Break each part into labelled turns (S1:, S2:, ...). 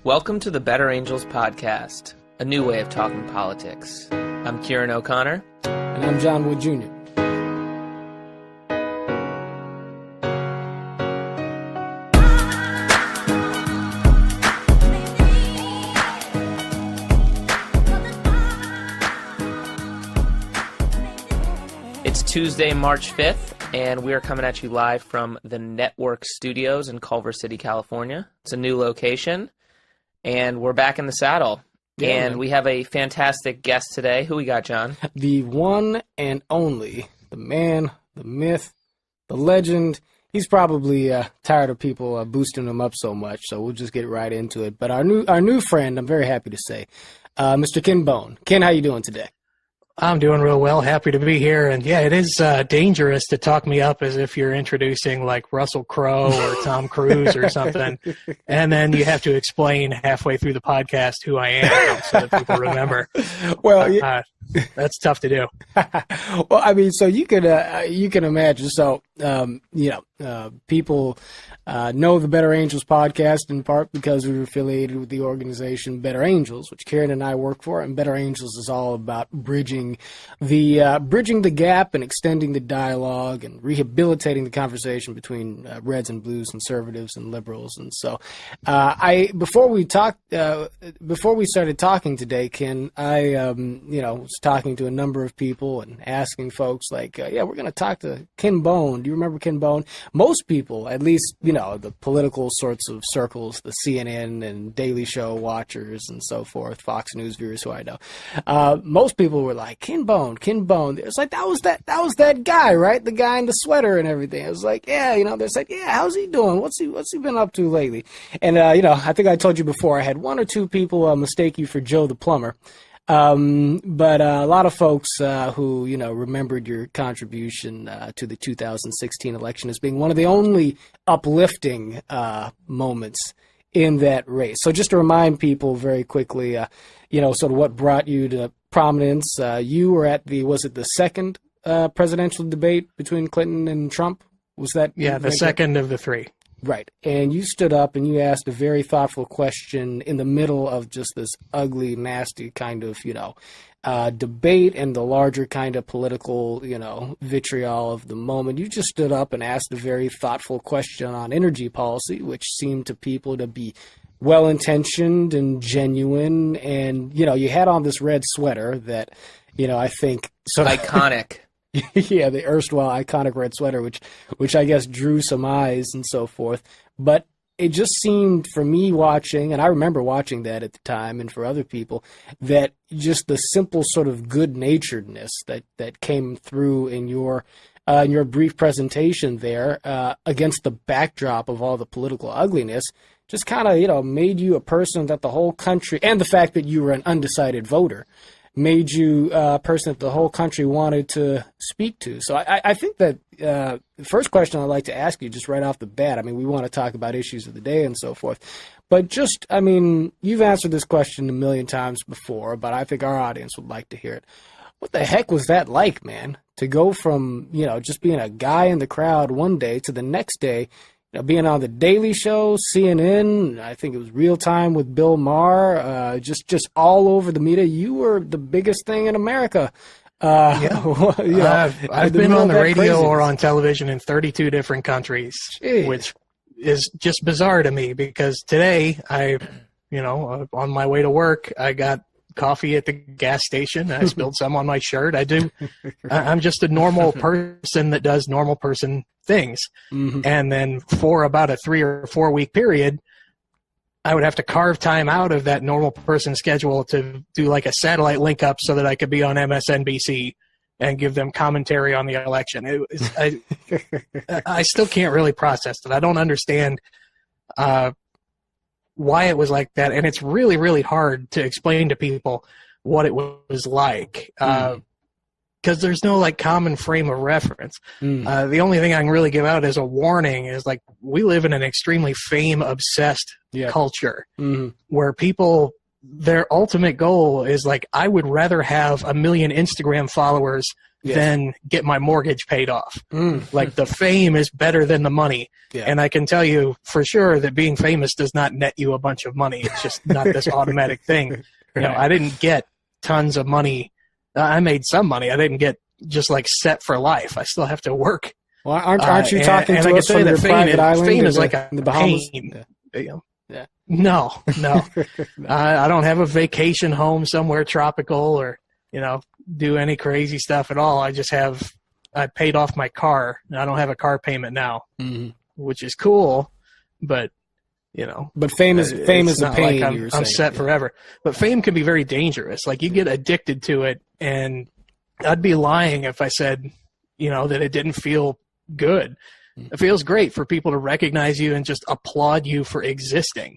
S1: Welcome to the Better Angels podcast, a new way of talking politics. I'm Ciaran O'Connor.
S2: And I'm John Wood Jr.
S1: It's Tuesday, March 5th, and we are coming at you live from the Network Studios in Culver City, California. It's a new location, and we're back in the saddle. Yeah, and man, we have a fantastic guest today. Who we got, John?
S2: The one and only, the man, the myth, the legend. He's probably tired of people boosting him up so much, so we'll just get right into it. But our new friend, I'm very happy to say, Mr. Ken Bone. Ken, how you doing today?
S3: I'm doing real well. Happy to be here. And yeah, it is dangerous to talk me up as if you're introducing like Russell Crowe or Tom Cruise or something. And then you have to explain halfway through the podcast who I am so that people remember. Well, that's tough to do.
S2: Well, I mean, so you can imagine. So, people know the Better Angels podcast in part because we were affiliated with the organization Better Angels, which Ciaran and I work for. And Better Angels is all about bridging the gap and extending the dialogue and rehabilitating the conversation between Reds and Blues, conservatives and liberals. And so, before we started talking today, Ken, I was talking to a number of people and asking folks like, we're going to talk to Ken Bone. Do you remember Ken Bone? Most people, at least, the political sorts of circles, the CNN and Daily Show watchers and so forth, Fox News viewers who I know, most people were like, Ken Bone. It's like, that was that guy, right? The guy in the sweater and everything. It was like, they're like, how's he doing? What's he been up to lately? And, I think I told you before, I had one or two people mistake you for Joe the plumber. But a lot of folks who remembered your contribution to the 2016 election as being one of the only uplifting moments in that race. So just to remind people very quickly, sort of what brought you to prominence. You were at the second presidential debate between Clinton and Trump? Was that?
S3: Yeah, the second of the three.
S2: Right. And you stood up and you asked a very thoughtful question in the middle of just this ugly, nasty kind of, debate and the larger kind of political, vitriol of the moment. You just stood up and asked a very thoughtful question on energy policy, which seemed to people to be well-intentioned and genuine. And, you had on this red sweater that, I think...
S1: Iconic.
S2: Yeah, the erstwhile iconic red sweater, which I guess drew some eyes and so forth. But it just seemed for me watching, and I remember watching that at the time, and for other people, that just the simple sort of good-naturedness that came through in your brief presentation there against the backdrop of all the political ugliness just kind of, made you a person that the whole country, and the fact that you were an undecided voter, made you a person that the whole country wanted to speak to. So I think that the first question I'd like to ask you just right off the bat, we want to talk about issues of the day and so forth, but just, you've answered this question a million times before, but I think our audience would like to hear it. What the heck was that like, man? To go from, just being a guy in the crowd one day to the next day, being on the Daily Show, CNN, I think it was Real Time with Bill Maher, just all over the media. You were the biggest thing in America.
S3: I've been on the radio or on television in 32 different countries, which is just bizarre to me because today on my way to work, I got coffee at the gas station. I spilled some on my shirt. I'm just a normal person that does normal person things. Mm-hmm. And then for about a 3 or 4 week period, I would have to carve time out of that normal person schedule to do like a satellite link up so that I could be on MSNBC and give them commentary on the election. I still can't really process it. I don't understand why it was like that. And it's really, really hard to explain to people what it was like. Because there's no like common frame of reference. The only thing I can really give out as a warning is like we live in an extremely fame obsessed culture where people their ultimate goal is like, I would rather have 1 million Instagram followers than get my mortgage paid off. Like the fame is better than the money. And I can tell you for sure that being famous does not net you a bunch of money. It's just not this automatic thing. You know, I didn't get tons of money. I made some money. I didn't get just like set for life. I still have to work.
S2: Well, aren't you talking to us from your private island?
S3: Fame is like a
S2: in the Bahamas.
S3: pain. No. I don't have a vacation home somewhere tropical or, you know, do any crazy stuff at all. I paid off my car and I don't have a car payment now, which is cool, but you know,
S2: but fame is a pain.
S3: Like I'm set forever, but fame can be very dangerous. Like you get addicted to it, and I'd be lying if I said, you know, that it didn't feel good. It feels great for people to recognize you and just applaud you for existing.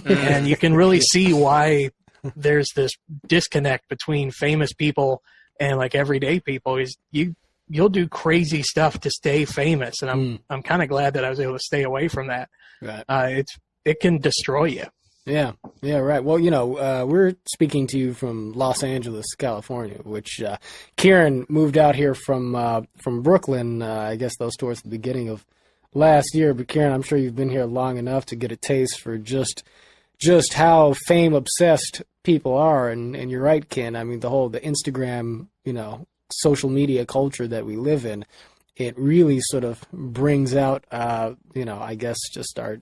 S3: And you can really see why there's this disconnect between famous people and like everyday people. Is you'll do crazy stuff to stay famous, and I'm kind of glad that I was able to stay away from that. Right. It can destroy you.
S2: Yeah, right. Well, you know, we're speaking to you from Los Angeles, California, which Ciaran moved out here from Brooklyn. I guess those towards the beginning of last year. But Ciaran, I'm sure you've been here long enough to get a taste for just how fame obsessed people are. And you're right, Ken. I mean, the Instagram, you know, social media culture that we live in, it really sort of brings out, you know, I guess just our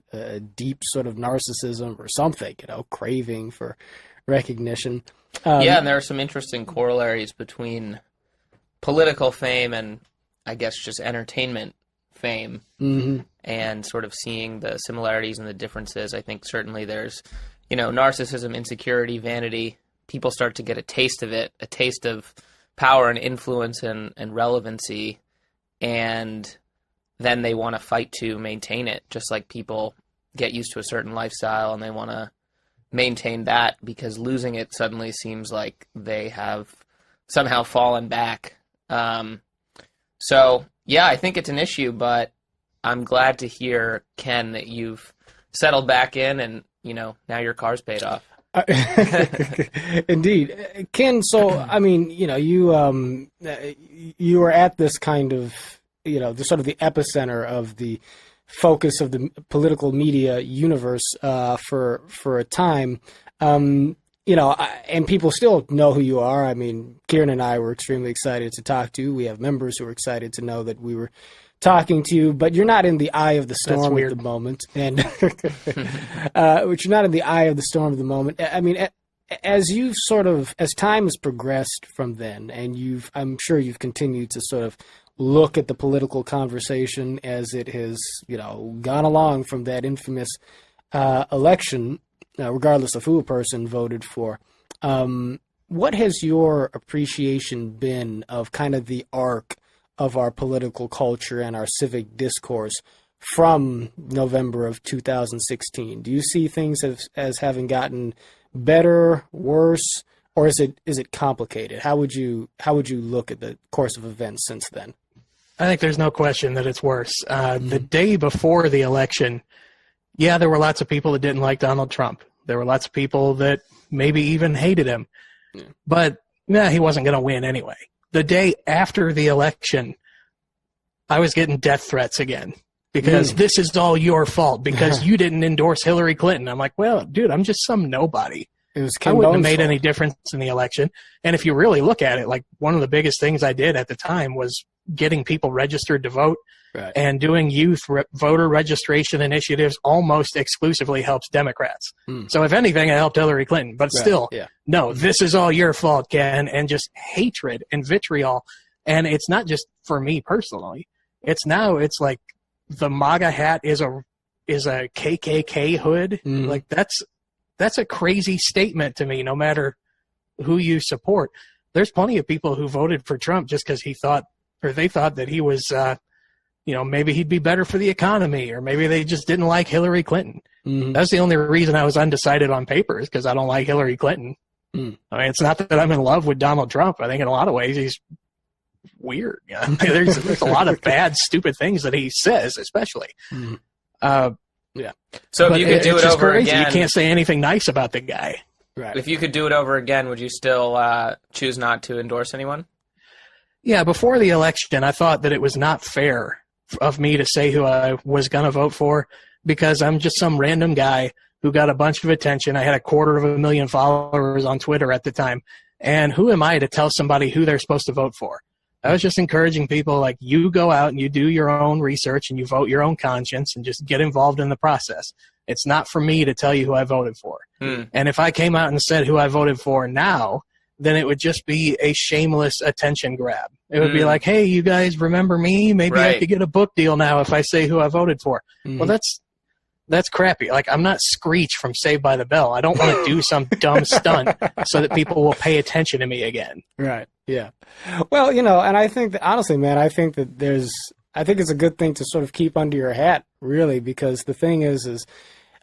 S2: deep sort of narcissism or something, you know, craving for recognition.
S1: Yeah, and there are some interesting corollaries between political fame and, I guess, just entertainment fame, and sort of seeing the similarities and the differences. I think certainly there's, you know, narcissism, insecurity, vanity. People start to get a taste of it, a taste of power and influence and relevancy, and then they want to fight to maintain it, just like people get used to a certain lifestyle and they want to maintain that, because losing it suddenly seems like they have somehow fallen back. So, yeah, I think it's an issue, but I'm glad to hear, Ken, that you've settled back in and, you know, now your car's paid off.
S2: Indeed. Ken, so, I mean, you know, you were at this kind of, you know, the sort of the epicenter of the focus of the political media universe for a time. You know, and people still know who you are. I mean, Ciaran and I were extremely excited to talk to you. We have members who are excited to know that we were talking to you, but you're not in the eye of the storm at the moment. And which you're not in the eye of the storm at the moment. I mean, as time has progressed from then, and I'm sure you've continued to sort of look at the political conversation as it has, you know, gone along from that infamous election, regardless of who a person voted for. What has your appreciation been of kind of the arc of our political culture and our civic discourse from November of 2016? Do you see things as having gotten better, worse, or is it complicated? How would you look at the course of events since then?
S3: I think there's no question that it's worse. The day before the election, yeah, there were lots of people that didn't like Donald Trump. There were lots of people that maybe even hated him. Yeah. But he wasn't going to win anyway. The day after the election, I was getting death threats again because this is all your fault because you didn't endorse Hillary Clinton. I'm like, well, dude, I'm just some nobody. I wouldn't have made any difference in the election. And if you really look at it, like one of the biggest things I did at the time was getting people registered to vote. Right. And doing youth voter registration initiatives almost exclusively helps Democrats. So if anything, it helped Hillary Clinton. But still, no, this is all your fault, Ken, and just hatred and vitriol. And it's not just for me personally. It's like the MAGA hat is a KKK hood. Like that's a crazy statement to me, no matter who you support. There's plenty of people who voted for Trump just because they thought that he was you know, maybe he'd be better for the economy, or maybe they just didn't like Hillary Clinton. That's the only reason I was undecided on paper, is because I don't like Hillary Clinton. I mean, it's not that I'm in love with Donald Trump. I think in a lot of ways he's weird. You know? There's a lot of bad, stupid things that he says, especially.
S1: So if you could do it over
S3: crazy.
S1: again,
S3: you can't say anything nice about the guy.
S2: Right.
S1: If you could do it over again, would you still choose not to endorse anyone?
S3: Yeah, before the election, I thought that it was not fair of me to say who I was going to vote for because I'm just some random guy who got a bunch of attention. I had 250,000 followers on Twitter at the time. And who am I to tell somebody who they're supposed to vote for? I was just encouraging people like you go out and you do your own research and you vote your own conscience and just get involved in the process. It's not for me to tell you who I voted for. And if I came out and said who I voted for now, then it would just be a shameless attention grab. It would be like, hey, you guys remember me? Maybe I could get a book deal now if I say who I voted for. Well, that's crappy. Like, I'm not Screech from Saved by the Bell. I don't want to do some dumb stunt so that people will pay attention to me again.
S2: Right. Yeah. Well, you know, and I think that, honestly, man, I think it's a good thing to sort of keep under your hat, really, because the thing is,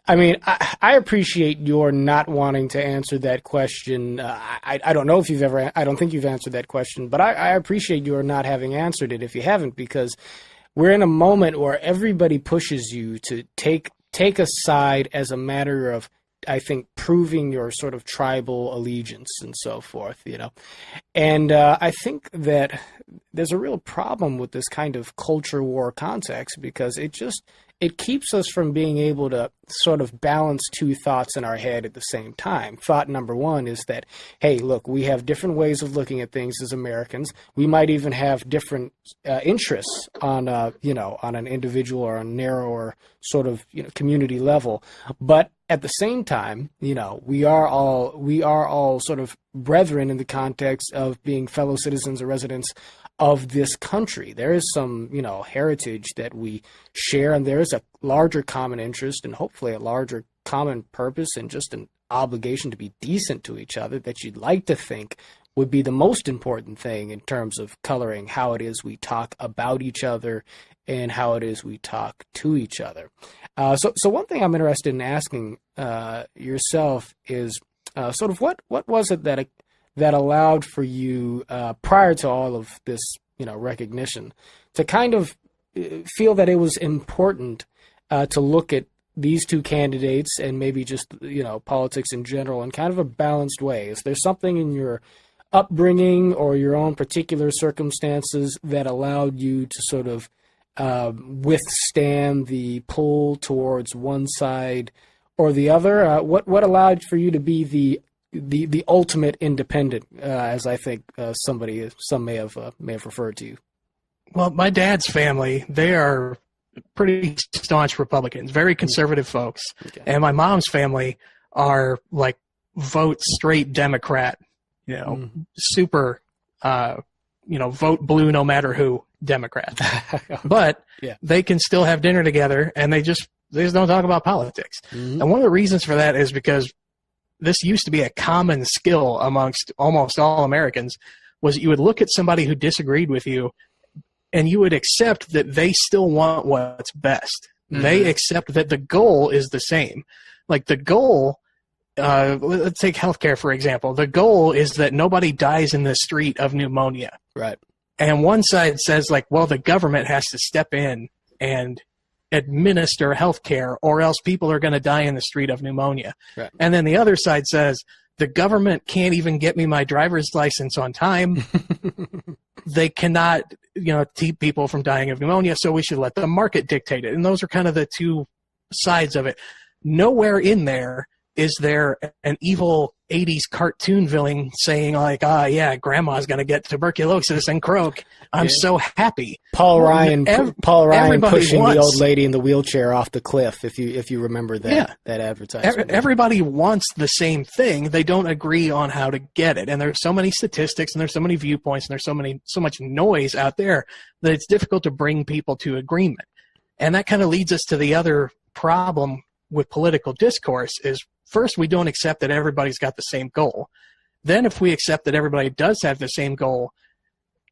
S2: I mean, I appreciate your not wanting to answer that question. I don't know if I don't think you've answered that question, but I appreciate your not having answered it if you haven't, because we're in a moment where everybody pushes you to take a side as a matter of, I think, proving your sort of tribal allegiance and so forth, you know. And I think that there's a real problem with this kind of culture war context because it keeps us from being able to sort of balance two thoughts in our head at the same time. Thought number one is that, hey, look, we have different ways of looking at things as Americans. We might even have different interests on an individual or a narrower sort of, you know, community level. But at the same time, you know, we are all sort of brethren in the context of being fellow citizens or residents of this country. There is some, you know, heritage that we share, and there is a larger common interest and hopefully a larger common purpose and just an obligation to be decent to each other that you'd like to think would be the most important thing in terms of coloring how it is we talk about each other and how it is we talk to each other. So one thing I'm interested in asking yourself is sort of what was it that allowed for you prior to all of this, you know, recognition to kind of feel that it was important to look at these two candidates and maybe just, you know, politics in general in kind of a balanced way? Is there something in your upbringing or your own particular circumstances that allowed you to sort of withstand the pull towards one side or the other? What allowed for you to be the ultimate independent, as I think some may have referred to you?
S3: Well, my dad's family, they are pretty staunch Republicans, very conservative folks. Okay. And my mom's family are like vote straight Democrat, you know, super, you know, vote blue no matter who Democrat. Okay. But they can still have dinner together and they just don't talk about politics. And one of the reasons for that is because this used to be a common skill amongst almost all Americans, was that you would look at somebody who disagreed with you and you would accept that they still want what's best. They accept that the goal is the same. Like the goal, let's take healthcare, for example. The goal is that nobody dies in the street of pneumonia.
S2: Right.
S3: And one side says, like, well, the government has to step in and administer health care or else people are going to die in the street of pneumonia. Right. And then the other side says, the government can't even get me my driver's license on time. They cannot, you know, keep people from dying of pneumonia, so we should let the market dictate it. And those are kind of the two sides of it. Nowhere in there is there an evil 80s cartoon villain saying like, yeah, grandma's going to get tuberculosis and croak. I'm so happy.
S2: Paul Ryan pushing the old lady in the wheelchair off the cliff, if you remember that advertisement.
S3: Everybody wants the same thing. They don't agree on how to get it. And there's so many statistics and there's so many viewpoints and there's so much noise out there that it's difficult to bring people to agreement. And that kind of leads us to the other problem with political discourse is, first, we don't accept that everybody's got the same goal. Then if we accept that everybody does have the same goal,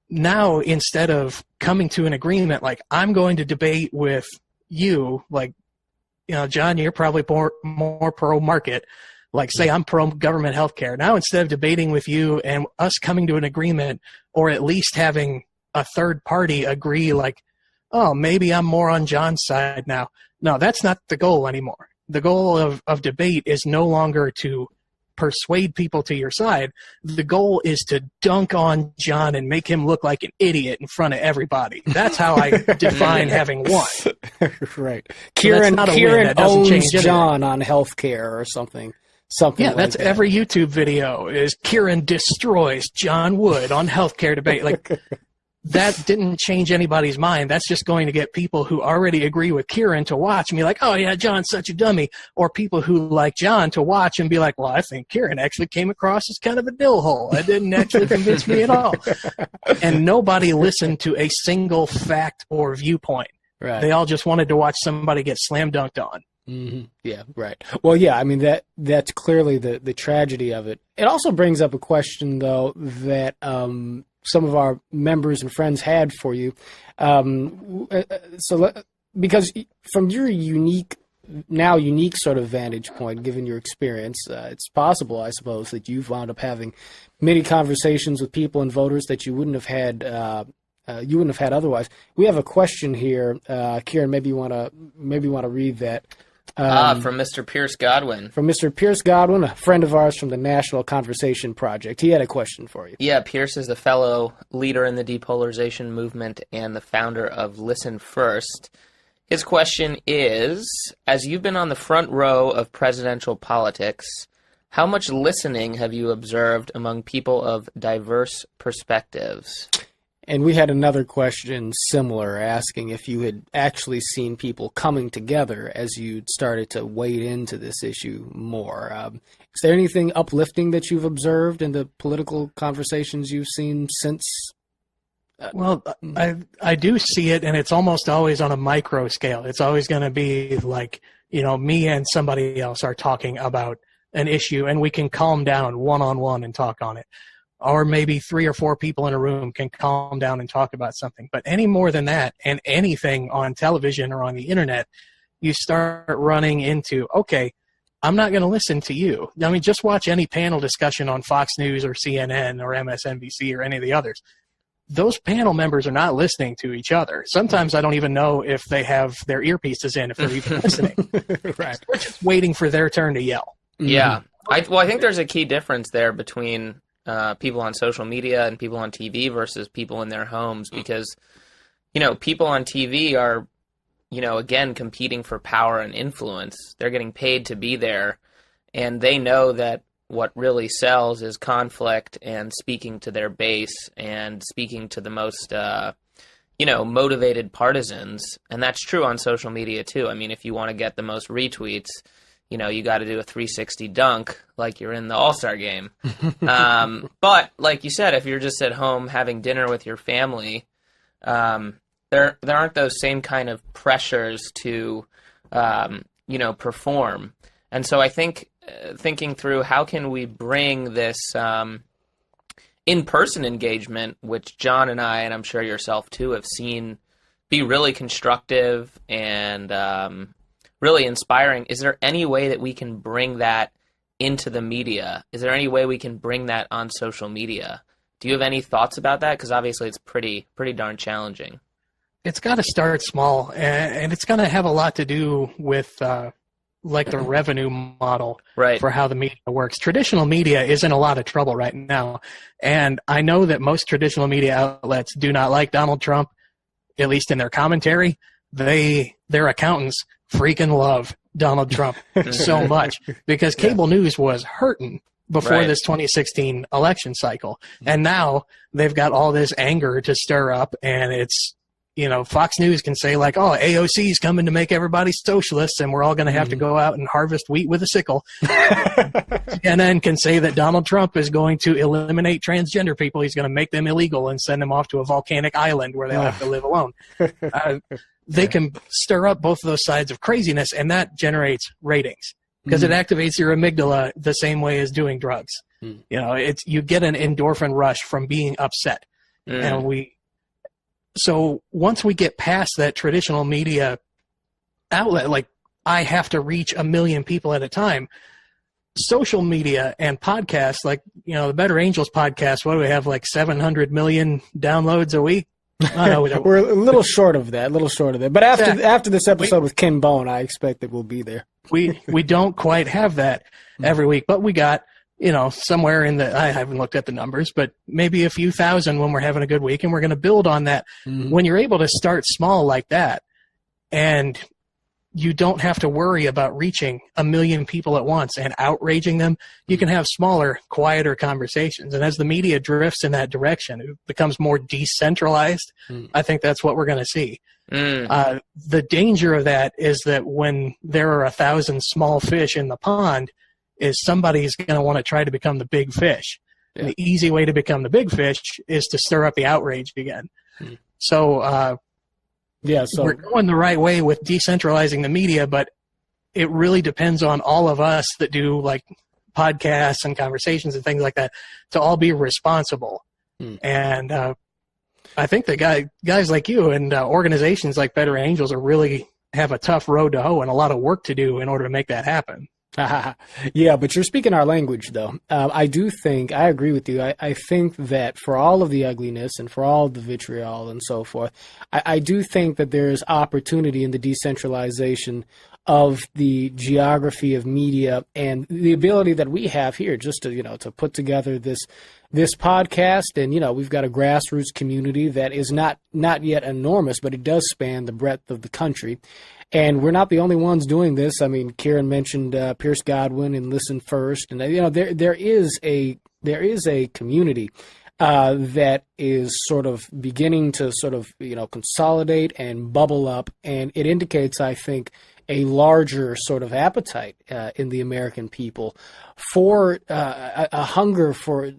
S3: now instead of coming to an agreement, like I'm going to debate with you, like, you know, John, you're probably more pro-market, like say I'm pro-government healthcare. Now instead of debating with you and us coming to an agreement or at least having a third party agree like, oh, maybe I'm more on John's side now. No, that's not the goal anymore. The goal of debate is no longer to persuade people to your side. The goal is to dunk on John and make him look like an idiot in front of everybody. That's how I define having won.
S2: Right.
S3: Ciaran
S2: owns John on healthcare or something. Something
S3: yeah, that's
S2: like that.
S3: every YouTube video is Ciaran destroys John Wood on healthcare debate. Like, that didn't change anybody's mind. That's just going to get people who already agree with Ciaran to watch and be like, oh, yeah, John's such a dummy. Or people who like John to watch and be like, well, I think Ciaran actually came across as kind of a dill hole. It didn't actually convince me at all. And nobody listened to a single fact or viewpoint.
S2: Right.
S3: They all just wanted to watch somebody get slam dunked on.
S2: Mm-hmm. Yeah, right. Well, yeah, I mean, that's clearly the tragedy of it. It also brings up a question, though, that some of our members and friends had for you. Because from your unique sort of vantage point, given your experience, it's possible, I suppose, that you've wound up having many conversations with people and voters that you wouldn't have had otherwise. We have a question here, Ciaran. Maybe you want to read that.
S1: From Mr. Pierce Godwin.
S2: From Mr. Pierce Godwin, a friend of ours from the National Conversation Project. He had a question for you.
S1: Yeah, Pierce is the fellow leader in the depolarization movement and the founder of Listen First. His question is, as you've been on the front row of presidential politics, how much listening have you observed among people of diverse perspectives?
S2: And we had another question similar, asking if you had actually seen people coming together as you started to wade into this issue more. Is there anything uplifting that you've observed in the political conversations you've seen since?
S3: Well, I do see it, and it's almost always on a micro scale. It's always going to be like, me and somebody else are talking about an issue, and we can calm down one-on-one and talk on it. Or maybe 3 or 4 people in a room can calm down and talk about something. But any more than that, and anything on television or on the internet, you start running into, okay, I'm not going to listen to you. I mean, just watch any panel discussion on Fox News or CNN or MSNBC or any of the others. Those panel members are not listening to each other. Sometimes I don't even know if they have their earpieces in, if they're even listening.
S2: Right.
S3: We're just waiting for their turn to yell.
S1: Yeah. I think there's a key difference there between people on social media and people on TV versus people in their homes, because, people on TV are, again, competing for power and influence. They're getting paid to be there, and they know that what really sells is conflict and speaking to their base and speaking to the most, motivated partisans. And that's true on social media, too. I mean, if you want to get the most retweets, you got to do a 360 dunk like you're in the All-Star game. But like you said, if you're just at home having dinner with your family, there aren't those same kind of pressures to, perform. And so I think thinking through how can we bring this in-person engagement, which John and I, and I'm sure yourself too, have seen be really constructive and really inspiring. Is there any way that we can bring that into the media? Is there any way we can bring that on social media? Do you have any thoughts about that? Because obviously it's pretty darn challenging.
S3: It's got to start small, and it's going to have a lot to do with the revenue model for how the media works. Traditional media is in a lot of trouble right now, and I know that most traditional media outlets do not like Donald Trump, at least in their commentary. Their accountants freaking love Donald Trump so much because cable news was hurting before this 2016 election cycle. And now they've got all this anger to stir up, and it's, Fox News can say like, oh, AOC is coming to make everybody socialists and we're all going to have to go out and harvest wheat with a sickle. CNN can say that Donald Trump is going to eliminate transgender people. He's going to make them illegal and send them off to a volcanic island where they'll have to live alone. They can stir up both of those sides of craziness, and that generates ratings because it activates your amygdala the same way as doing drugs. You get an endorphin rush from being upset. And so once we get past that traditional media outlet, like I have to reach 1 million people at a time, social media and podcasts, like, the Better Angels podcast, what do we have, like 700 million downloads a week?
S2: We're a little short of that, But after this episode with Ken Bone, I expect that we'll be there.
S3: We don't quite have that every week, but we got somewhere I haven't looked at the numbers, but maybe a few thousand when we're having a good week, and we're going to build on that. Mm-hmm. When you're able to start small like that, and you don't have to worry about reaching 1 million people at once and outraging them, you can have smaller, quieter conversations. And as the media drifts in that direction, it becomes more decentralized. I think that's what we're going to see. The danger of that is that when there are 1,000 small fish in the pond, is somebody's going to want to try to become the big fish. Yeah. And the easy way to become the big fish is to stir up the outrage again. So we're going the right way with decentralizing the media, but it really depends on all of us that do like podcasts and conversations and things like that to all be responsible. And I think that guys like you and organizations like Better Angels really have a tough road to hoe and a lot of work to do in order to make that happen.
S2: Yeah, but you're speaking our language, though. I agree with you. I think that for all of the ugliness and for all of the vitriol and so forth, I do think that there is opportunity in the decentralization of the geography of media and the ability that we have here just to put together this podcast. And, we've got a grassroots community that is not yet enormous, but it does span the breadth of the country. And we're not the only ones doing this. I mean, Ciaran mentioned Pierce Godwin and Listen First, and there is a community that is sort of beginning to consolidate and bubble up, and it indicates, I think, a larger sort of appetite in the American people for a hunger for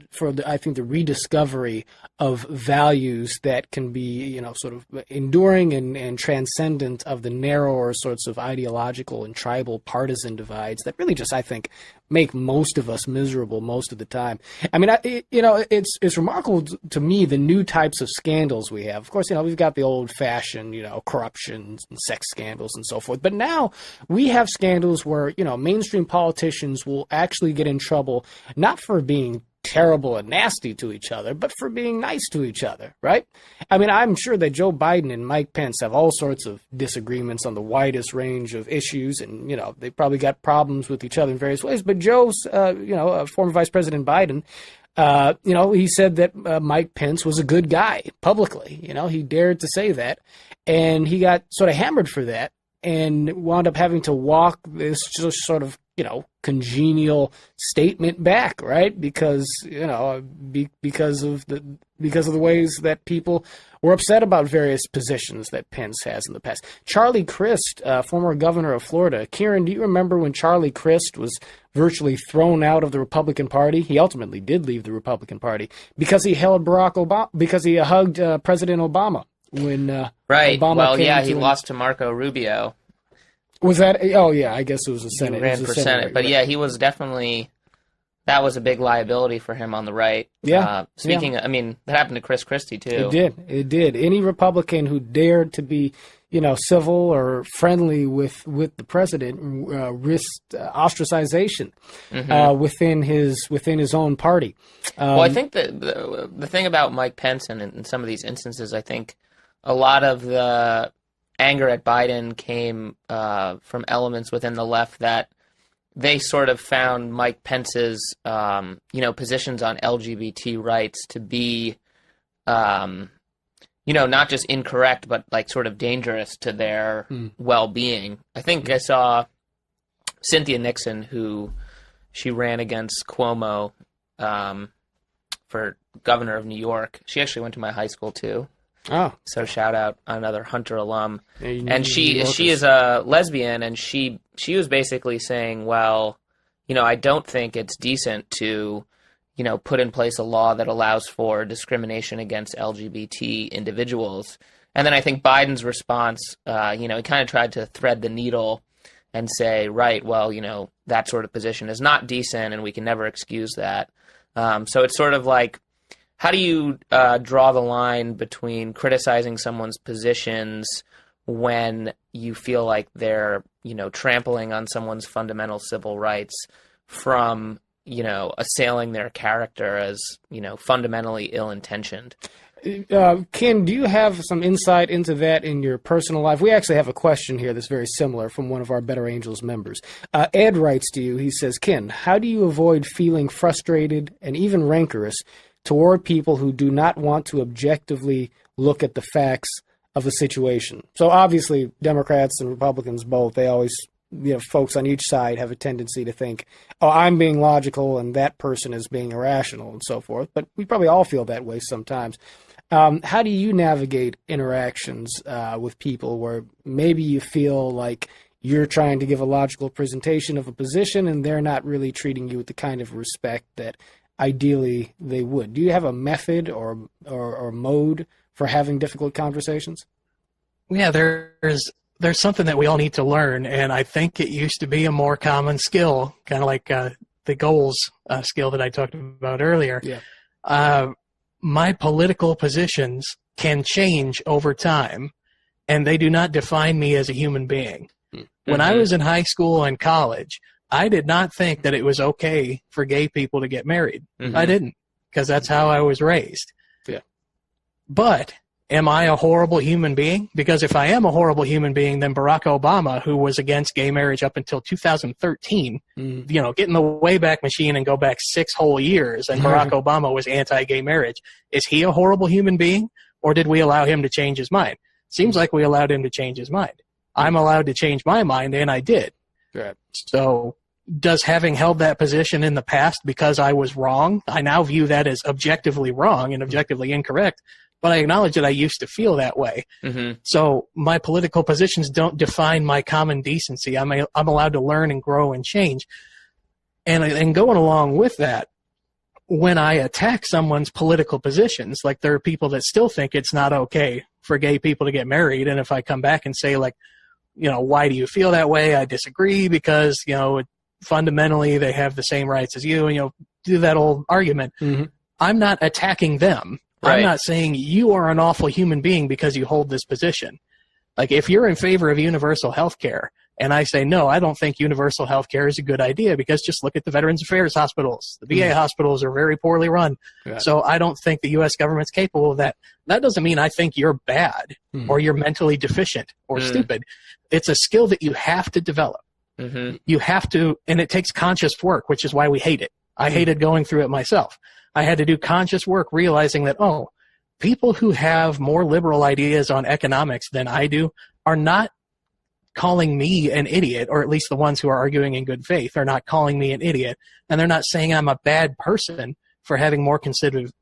S2: I think the rediscovery of values that can be sort of enduring and transcendent of the narrower sorts of ideological and tribal partisan divides that really just, I think, make most of us miserable most of the time. I mean, it's remarkable to me the new types of scandals we have. Of course, we've got the old-fashioned corruption and sex scandals and so forth, but now we have scandals where mainstream politicians will actually get in trouble not for being terrible and nasty to each other, but for being nice to each other, right? I mean, I'm sure that Joe Biden and Mike Pence have all sorts of disagreements on the widest range of issues, and, they probably got problems with each other in various ways, but Joe's, former Vice President Biden, he said that Mike Pence was a good guy publicly. He dared to say that, and he got sort of hammered for that and wound up having to walk this just sort of congenial statement back, right? Because because of the ways that people were upset about various positions that Pence has in the past. Charlie Crist, former governor of Florida. Ciaran, do you remember when Charlie Crist was virtually thrown out of the Republican Party? He ultimately did leave the Republican Party because he hugged President Obama when
S1: right.
S2: Obama
S1: well,
S2: came
S1: yeah, he lost to Marco Rubio.
S2: Was that? Oh, yeah. I guess it was a Senate.
S1: He ran for Senate, but yeah, he was definitely. That was a big liability for him on the right.
S2: Yeah.
S1: I mean, that happened to Chris Christie too.
S2: It did. Any Republican who dared to be, civil or friendly with the president risked ostracization within his own party.
S1: Well, I think that the thing about Mike Pence and in some of these instances, I think a lot of the anger at Biden came from elements within the left that they sort of found Mike Pence's, positions on LGBT rights to be, not just incorrect, but like sort of dangerous to their well-being. I think I saw Cynthia Nixon, she ran against Cuomo for governor of New York. She actually went to my high school too.
S2: Oh,
S1: so shout out another Hunter alum, and she is a lesbian, and she was basically saying, well, I don't think it's decent to, put in place a law that allows for discrimination against LGBT individuals. And then I think Biden's response, he kind of tried to thread the needle and say, right, well, that sort of position is not decent, and we can never excuse that. So it's sort of like, how do you draw the line between criticizing someone's positions when you feel like they're, trampling on someone's fundamental civil rights from, assailing their character as, fundamentally ill-intentioned?
S2: Ken, do you have some insight into that in your personal life? We actually have a question here that's very similar from one of our Better Angels members. Ed writes to you, he says, Ken, how do you avoid feeling frustrated and even rancorous toward people who do not want to objectively look at the facts of a situation? So obviously, Democrats and Republicans both, they always, folks on each side have a tendency to think, oh, I'm being logical and that person is being irrational and so forth. But we probably all feel that way sometimes. How do you navigate interactions with people where maybe you feel like you're trying to give a logical presentation of a position and they're not really treating you with the kind of respect that ideally they would? Do you have a method or mode for having difficult conversations?
S3: Yeah, there's something that we all need to learn, and I think it used to be a more common skill, kind of like the goals skill that I talked about earlier.
S2: Yeah.
S3: My political positions can change over time, and they do not define me as a human being. Mm-hmm. When I was in high school and college, I did not think that it was okay for gay people to get married. Mm-hmm. I didn't, because that's how I was raised.
S2: Yeah.
S3: But am I a horrible human being? Because if I am a horrible human being, then Barack Obama, who was against gay marriage up until 2013, get in the Wayback Machine and go back 6 whole years, and Barack Obama was anti-gay marriage. Is he a horrible human being, or did we allow him to change his mind? Seems like we allowed him to change his mind. I'm allowed to change my mind, and I did.
S2: Right.
S3: So does having held that position in the past because I was wrong, I now view that as objectively wrong and objectively incorrect, but I acknowledge that I used to feel that way. Mm-hmm. So my political positions don't define my common decency. I'm allowed to learn and grow and change. And going along with that, when I attack someone's political positions, like there are people that still think it's not okay for gay people to get married, and if I come back and say, like, why do you feel that way? I disagree because, fundamentally they have the same rights as you, and do that old argument. Mm-hmm. I'm not attacking them. Right. I'm not saying you are an awful human being because you hold this position. Like, if you're in favor of universal health care, and I say, no, I don't think universal health care is a good idea, because just look at the Veterans Affairs hospitals. The VA hospitals are very poorly run. Yeah. So I don't think the U.S. government's capable of that. That doesn't mean I think you're bad or you're mentally deficient or stupid. It's a skill that you have to develop. Mm-hmm. You have to, and it takes conscious work, which is why we hate it. I hated going through it myself. I had to do conscious work realizing that, people who have more liberal ideas on economics than I do are not calling me an idiot, or at least the ones who are arguing in good faith are not calling me an idiot, and they're not saying I'm a bad person for having more conservative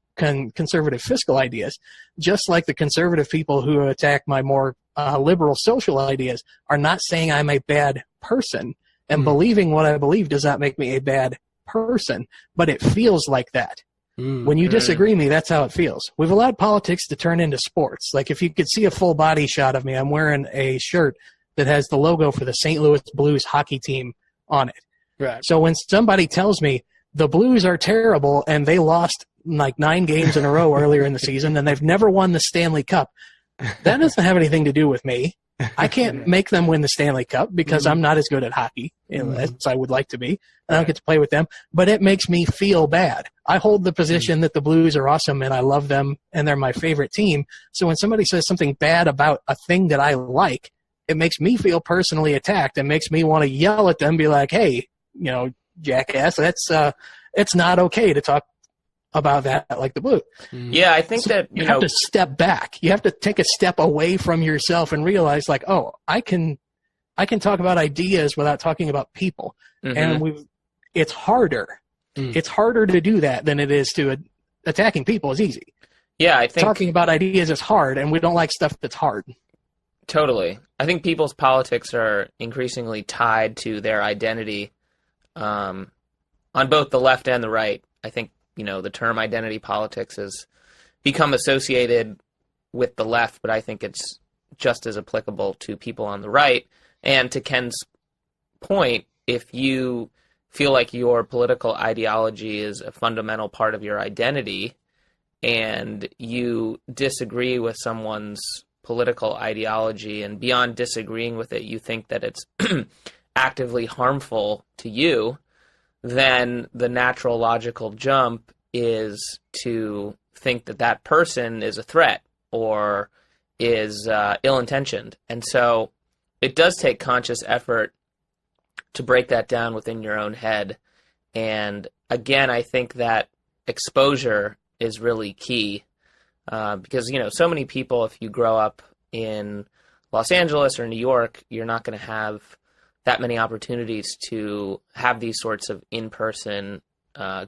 S3: fiscal ideas, just like the conservative people who attack my more liberal social ideas are not saying I'm a bad person, and believing what I believe does not make me a bad person, but it feels like that. When you disagree with me, that's how it feels. We've allowed politics to turn into sports. Like, if you could see a full body shot of me, I'm wearing a shirt that has the logo for the St. Louis Blues hockey team on it. Right. So when somebody tells me the Blues are terrible and they lost like 9 games in a row earlier in the season and they've never won the Stanley Cup, that doesn't have anything to do with me. I can't make them win the Stanley Cup because I'm not as good at hockey as I would like to be. I don't get to play with them, but it makes me feel bad. I hold the position that the Blues are awesome and I love them and they're my favorite team. So when somebody says something bad about a thing that I like, it makes me feel personally attacked and makes me want to yell at them, be like, hey, jackass, it's not okay to talk about that like the Blue.
S1: Yeah, I think that
S3: you have to step back. You have to take a step away from yourself and realize, like, I can talk about ideas without talking about people. And it's harder. It's harder to do that than it is to attacking people is easy.
S1: Yeah, I think
S3: talking about ideas is hard, and we don't like stuff that's hard.
S1: Totally. I think people's politics are increasingly tied to their identity on both the left and the right. I think the term identity politics has become associated with the left, but I think it's just as applicable to people on the right. And to Ken's point, if you feel like your political ideology is a fundamental part of your identity and you disagree with someone's political ideology, and beyond disagreeing with it, you think that it's actively harmful to you, then the natural logical jump is to think that that person is a threat or is ill-intentioned. And so it does take conscious effort to break that down within your own head. And again, I think that exposure is really key because, so many people, if you grow up in Los Angeles or New York, you're not going to have that many opportunities to have these sorts of in-person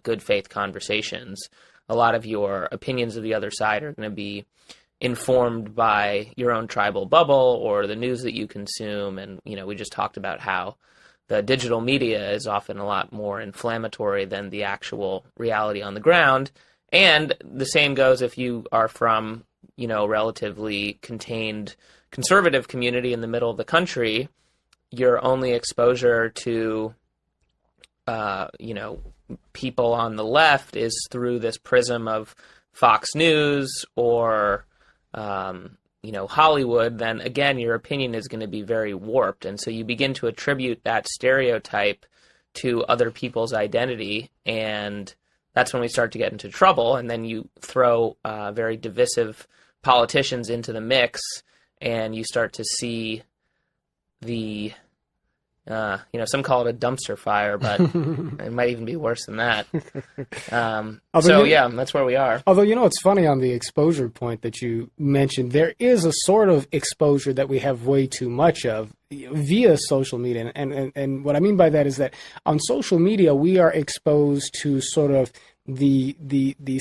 S1: good faith conversations. A lot of your opinions of the other side are going to be informed by your own tribal bubble or the news that you consume. And, we just talked about how the digital media is often a lot more inflammatory than the actual reality on the ground. And the same goes if you are from, relatively contained conservative community in the middle of the country. Your only exposure to, people on the left is through this prism of Fox News or, Hollywood, then again, your opinion is going to be very warped. And so you begin to attribute that stereotype to other people's identity. And that's when we start to get into trouble. And then you throw very divisive politicians into the mix and you start to see the some call it a dumpster fire, but it might even be worse than that. That's where we are.
S2: Although, it's funny on the exposure point that you mentioned, there is a sort of exposure that we have way too much of via social media. And what I mean by that is that on social media, we are exposed to sort of the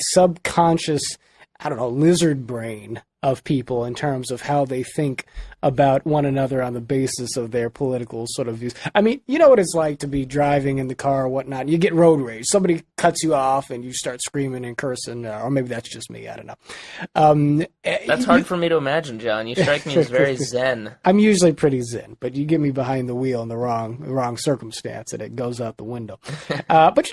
S2: subconscious, lizard brain of people in terms of how they think about one another on the basis of their political sort of views. I mean, you know what it's like to be driving in the car or whatnot, and you get road rage. Somebody cuts you off and you start screaming and cursing, or maybe that's just me, I don't know.
S1: That's hard for me to imagine, John. You strike me as very zen.
S2: I'm usually pretty zen, but you get me behind the wheel in the wrong circumstance and it goes out the window. But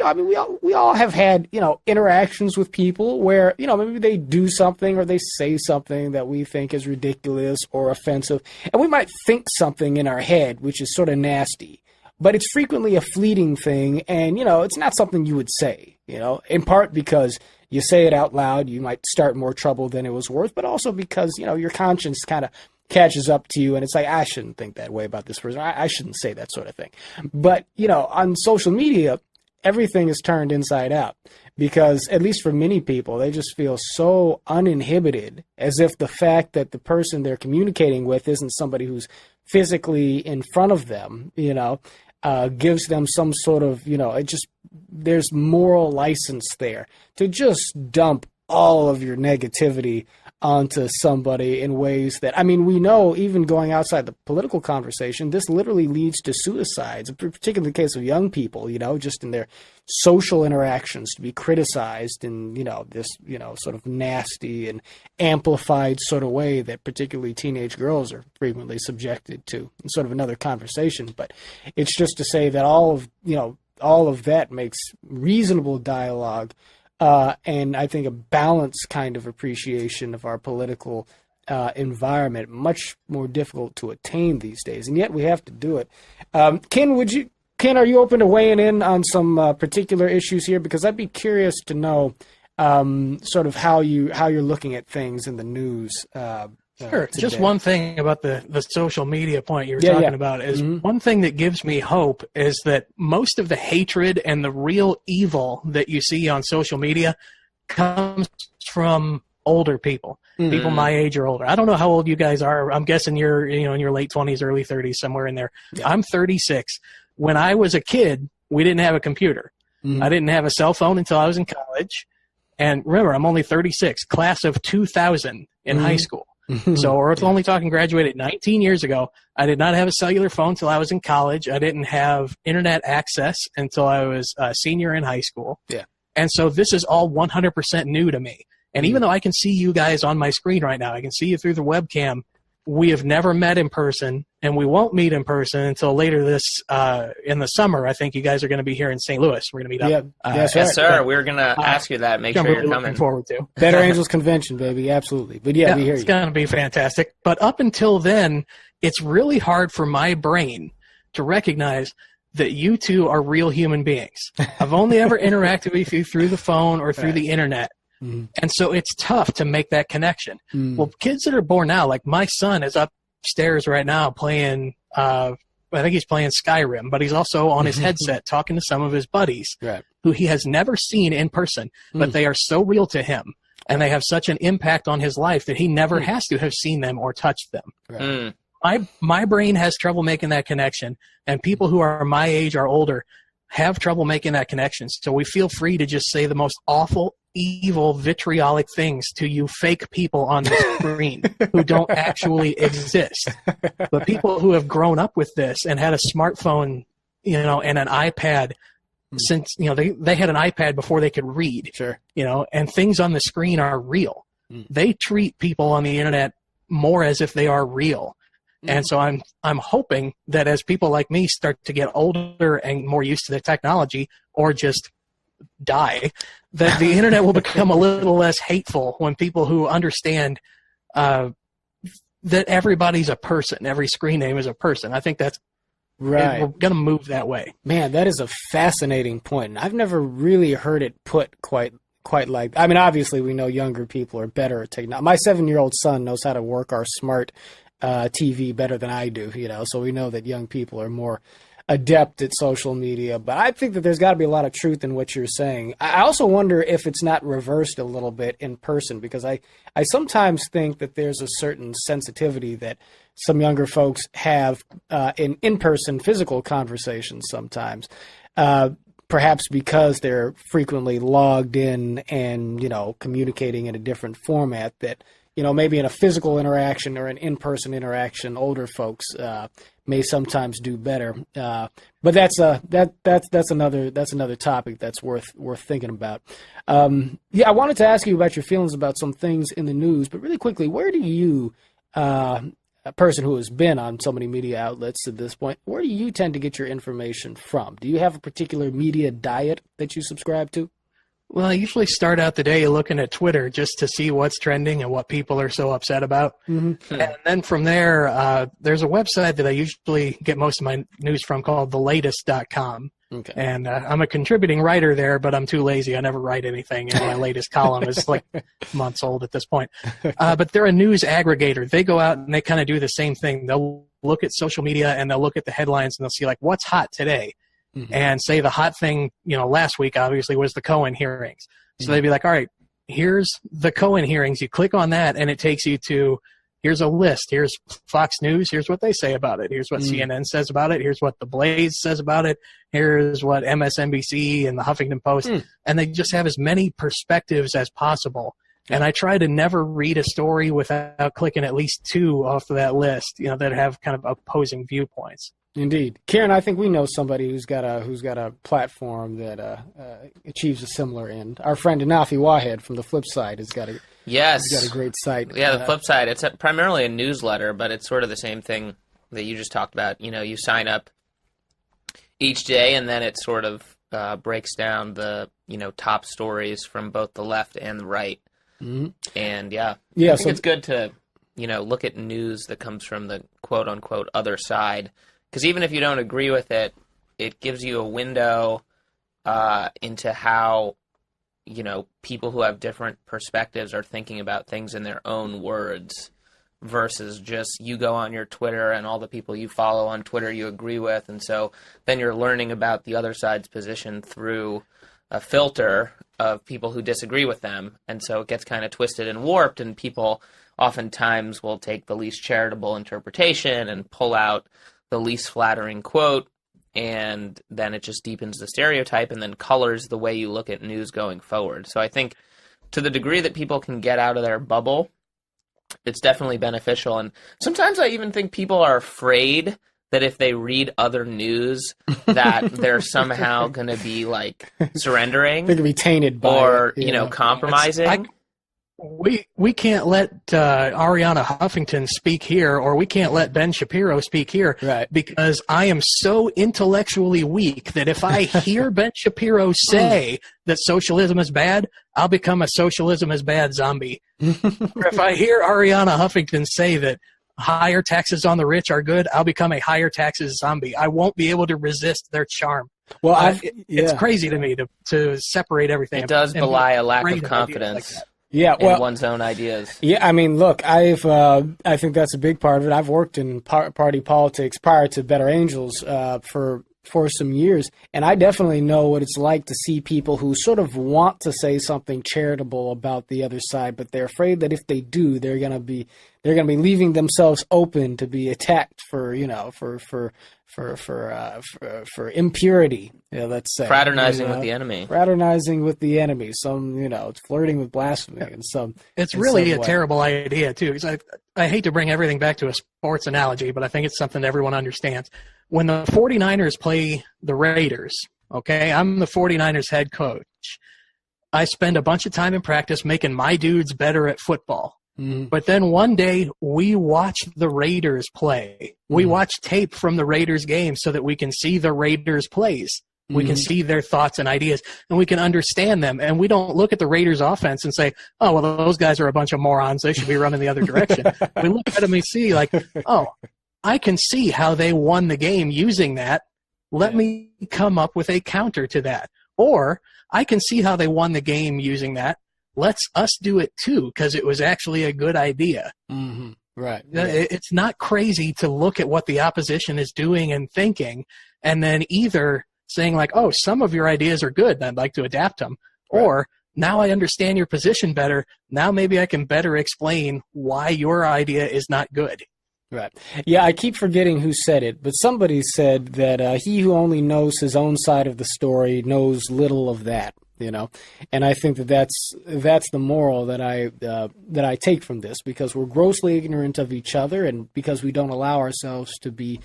S2: we all have had, interactions with people where, maybe they do something or they say something that we think is ridiculous or offensive, and we might think something in our head which is sort of nasty, but it's frequently a fleeting thing, and it's not something you would say, in part because you say it out loud, you might start more trouble than it was worth, but also because your conscience kind of catches up to you and it's like, I shouldn't think that way about this person, I shouldn't say that sort of thing. But on social media, everything is turned inside out because, at least for many people, they just feel so uninhibited, as if the fact that the person they're communicating with isn't somebody who's physically in front of them, gives them some sort of, there's moral license there to just dump all of your negativity onto somebody in ways that, we know, even going outside the political conversation, this literally leads to suicides, particularly in the case of young people, just in their social interactions, to be criticized in, this, sort of nasty and amplified sort of way that particularly teenage girls are frequently subjected to. It's sort of another conversation, but it's just to say that all of that makes reasonable dialogue and I think a balanced kind of appreciation of our political environment much more difficult to attain these days, and yet we have to do it. Ken, are you open to weighing in on some particular issues here? Because I'd be curious to know sort of how you're looking at things in the news.
S3: Sure. Just one thing about the social media point you were talking about is one thing that gives me hope is that most of the hatred and the real evil that you see on social media comes from older people, people my age or older. I don't know how old you guys are. I'm guessing you're in your late 20s, early 30s, somewhere in there. Yeah. I'm 36. When I was a kid, we didn't have a computer. I didn't have a cell phone until I was in college. And remember, I'm only 36, class of 2000 in high school. So we're only talking graduated 19 years ago. I did not have a cellular phone until I was in college. I didn't have internet access until I was a senior in high school. Yeah. And so this is all 100% new to me. And even though I can see you guys on my screen right now, I can see you through the webcam, we have never met in person, and we won't meet in person until later this in the summer. I think you guys are going to be here in St. Louis. We're going to meet up.
S1: Yes, sir. We're going to ask you that. Make sure you're coming.
S3: Looking forward to
S2: Better Angels Convention, baby. Absolutely. But we hear you.
S3: It's going to be fantastic. But up until then, it's really hard for my brain to recognize that you two are real human beings. I've only ever interacted with you through the phone or through the internet. And so it's tough to make that connection. Well, kids that are born now, like my son is upstairs right now playing, I think he's playing Skyrim, but he's also on his headset talking to some of his buddies who he has never seen in person, but they are so real to him and they have such an impact on his life that he never has to have seen them or touched them. My brain has trouble making that connection, and people who are my age or older have trouble making that connection. So we feel free to just say the most awful, evil, vitriolic things to you fake people on the screen who don't actually exist. But people who have grown up with this and had a smartphone, and an iPad since, they had an iPad before they could read, and things on the screen are real. They treat people on the internet more as if they are real. And so I'm hoping that as people like me start to get older and more used to the technology or just die, that the internet will become a little less hateful when people who understand that everybody's a person, every screen name is a person. I think that's right. We're going to move that way.
S2: Man, that is a fascinating point. I've never really heard it put quite like. I mean, obviously we know younger people are better at technology. My 7-year-old son knows how to work our smart TV better than I do, so we know that young people are more adept at social media. But I think that there's got to be a lot of truth in what you're saying. I also wonder if it's not reversed a little bit in person, because I sometimes think that there's a certain sensitivity that some younger folks have in person physical conversations sometimes, perhaps because they're frequently logged in and, communicating in a different format that, maybe in a physical interaction or an in-person interaction, older folks may sometimes do better. But that's another topic that's worth thinking about. I wanted to ask you about your feelings about some things in the news, but really quickly, where do you, a person who has been on so many media outlets at this point, where do you tend to get your information from? Do you have a particular media diet that you subscribe to?
S3: Well, I usually start out the day looking at Twitter just to see what's trending and what people are so upset about. And then from there, there's a website that I usually get most of my news from called thelatest.com. Okay. And I'm a contributing writer there, but I'm too lazy. I never write anything, and my latest column is like months old at this point. But they're a news aggregator. They go out and they kind of do the same thing. They'll look at social media and they'll look at the headlines and they'll see, like, what's hot today? And say the hot thing, last week obviously was the Cohen hearings. So they'd be like, all right, here's the Cohen hearings. You click on that and it takes you to, here's a list. Here's Fox News. Here's what they say about it. Here's what CNN says about it. Here's what The Blaze says about it. Here's what MSNBC and the Huffington Post. And they just have as many perspectives as possible. And I try to never read a story without clicking at least 2 off of that list, that have kind of opposing viewpoints.
S2: Indeed. Ciaran, I think we know somebody who's got a platform that achieves a similar end. Our friend Anafi Wahed from the Flipside has got a great site.
S1: Yeah, the Flipside. It's primarily a newsletter, but it's sort of the same thing that you just talked about. You sign up each day, and then it sort of breaks down the top stories from both the left and the right. And I think it's good to look at news that comes from the quote unquote other side. Because even if you don't agree with it, it gives you a window into how, people who have different perspectives are thinking about things in their own words versus just you go on your Twitter and all the people you follow on Twitter you agree with. And so then you're learning about the other side's position through a filter of people who disagree with them. And so it gets kind of twisted and warped, and people oftentimes will take the least charitable interpretation and pull out the least flattering quote, and then it just deepens the stereotype and then colors the way you look at news going forward. So I think to the degree that people can get out of their bubble, it's definitely beneficial. And sometimes I even think people are afraid that if they read other news that they're somehow going to be like surrendering.
S2: They're going to be tainted by
S1: or, compromising.
S3: We can't let Ariana Huffington speak here, or we can't let Ben Shapiro speak here, because I am so intellectually weak that if I hear Ben Shapiro say that socialism is bad, I'll become a socialism is bad zombie. Or if I hear Ariana Huffington say that higher taxes on the rich are good, I'll become a higher taxes zombie. I won't be able to resist their charm.
S2: Well,
S3: it's crazy to me to separate everything.
S1: It does belie a lack of confidence in one's own ideas.
S2: Yeah, I mean, look, I think that's a big part of it. I've worked in party politics prior to Better Angels for some years, and I definitely know what it's like to see people who sort of want to say something charitable about the other side, but they're afraid that if they do, they're gonna be leaving themselves open to be attacked for impurity. Let's say
S1: Fraternizing with the enemy.
S2: Fraternizing with the enemy. Some it's flirting with blasphemy, and some.
S3: It's really a terrible idea too. Because I hate to bring everything back to a sports analogy, but I think it's something that everyone understands. When the 49ers play the Raiders, okay, I'm the 49ers head coach. I spend a bunch of time in practice making my dudes better at football. Mm-hmm. But then one day we watch the Raiders play. We watch tape from the Raiders game so that we can see the Raiders plays. We can see their thoughts and ideas, and we can understand them. And we don't look at the Raiders offense and say, oh, well, those guys are a bunch of morons. They should be running the other direction. We look at them and see like, oh, I can see how they won the game using that. Let me come up with a counter to that. Or I can see how they won the game using that. Let's us do it too, because it was actually a good idea.
S2: Mm-hmm. Right.
S3: It's not crazy to look at what the opposition is doing and thinking, and then either saying like, oh, some of your ideas are good, and I'd like to adapt them. Right. Or now I understand your position better. Now maybe I can better explain why your idea is not good.
S2: Right. Yeah, I keep forgetting who said it, but somebody said that he who only knows his own side of the story knows little of that, And I think that's the moral that I take from this, because we're grossly ignorant of each other, and because we don't allow ourselves to be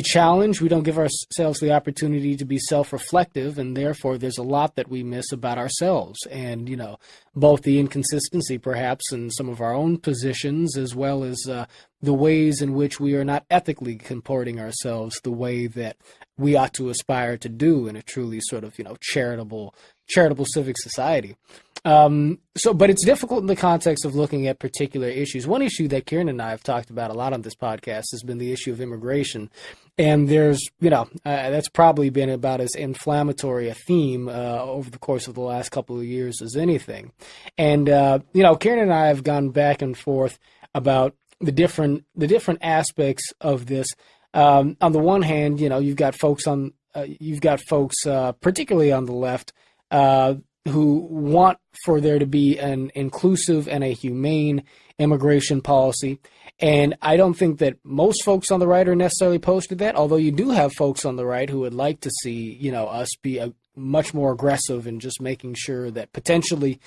S2: challenged, we don't give ourselves the opportunity to be self-reflective, and therefore there's a lot that we miss about ourselves. And, both the inconsistency perhaps in some of our own positions, as well as the ways in which we are not ethically comporting ourselves the way that we ought to aspire to do in a truly sort of, charitable civic society. But it's difficult in the context of looking at particular issues. One issue that Ciaran and I have talked about a lot on this podcast has been the issue of immigration. And there's, that's probably been about as inflammatory a theme over the course of the last couple of years as anything. And, Ciaran and I have gone back and forth about the different aspects of this. On the one hand, you've got folks particularly on the left, who want for there to be an inclusive and a humane immigration policy. And I don't think that most folks on the right are necessarily opposed to that, although you do have folks on the right who would like to see, us be much more aggressive in just making sure that potentially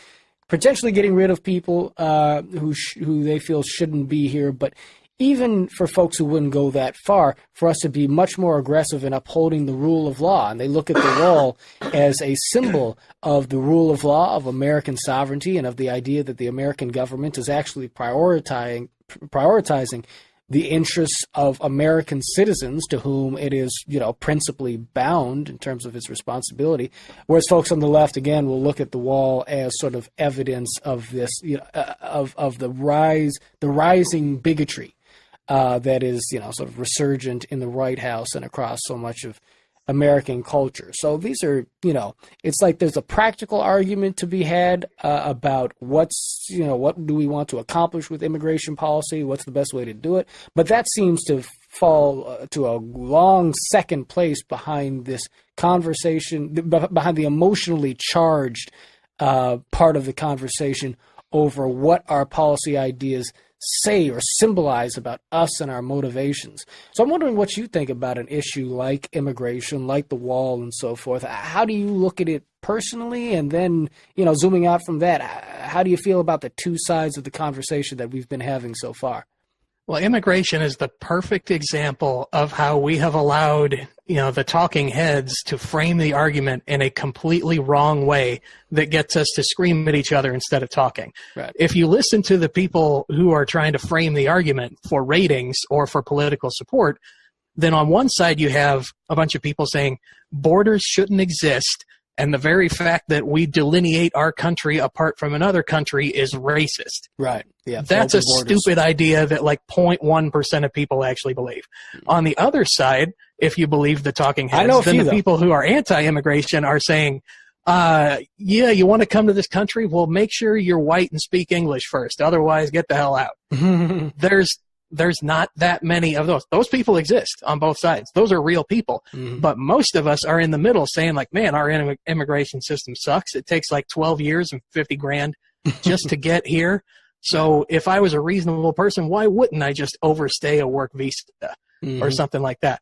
S2: getting rid of people who they feel shouldn't be here. But even for folks who wouldn't go that far, for us to be much more aggressive in upholding the rule of law. And they look at the wall as a symbol of the rule of law, of American sovereignty, and of the idea that the American government is actually prioritizing the interests of American citizens, to whom it is, principally bound in terms of its responsibility. Whereas folks on the left, again, will look at the wall as sort of evidence of this, of the rising bigotry that is, sort of resurgent in the White House and across so much of American culture. So these are, it's like there's a practical argument to be had about what do we want to accomplish with immigration policy? What's the best way to do it? But that seems to fall to a long second place behind this conversation, behind the emotionally charged part of the conversation over what our policy ideas say or symbolize about us and our motivations. So I'm wondering what you think about an issue like immigration, like the wall and so forth. How do you look at it personally? And then, zooming out from that, how do you feel about the two sides of the conversation that we've been having so far?
S3: Well, immigration is the perfect example of how we have allowed, the talking heads to frame the argument in a completely wrong way that gets us to scream at each other instead of talking.
S2: Right.
S3: If you listen to the people who are trying to frame the argument for ratings or for political support, then on one side you have a bunch of people saying borders shouldn't exist, and the very fact that we delineate our country apart from another country is racist.
S2: Right. Yeah.
S3: That's a stupid idea that like 0.1% of people actually believe. On the other side, if you believe the talking heads.
S2: I know a
S3: then
S2: few,
S3: the
S2: though.
S3: people who are anti-immigration are saying, yeah, you want to come to this country? Well, make sure you're white and speak English first. Otherwise, get the hell out. There's not that many of those. Those people exist on both sides. Those are real people.
S2: Mm-hmm.
S3: But most of us are in the middle saying like, man, our immigration system sucks. It takes like 12 years and 50 grand just to get here. So if I was a reasonable person, why wouldn't I just overstay a work visa or something like that?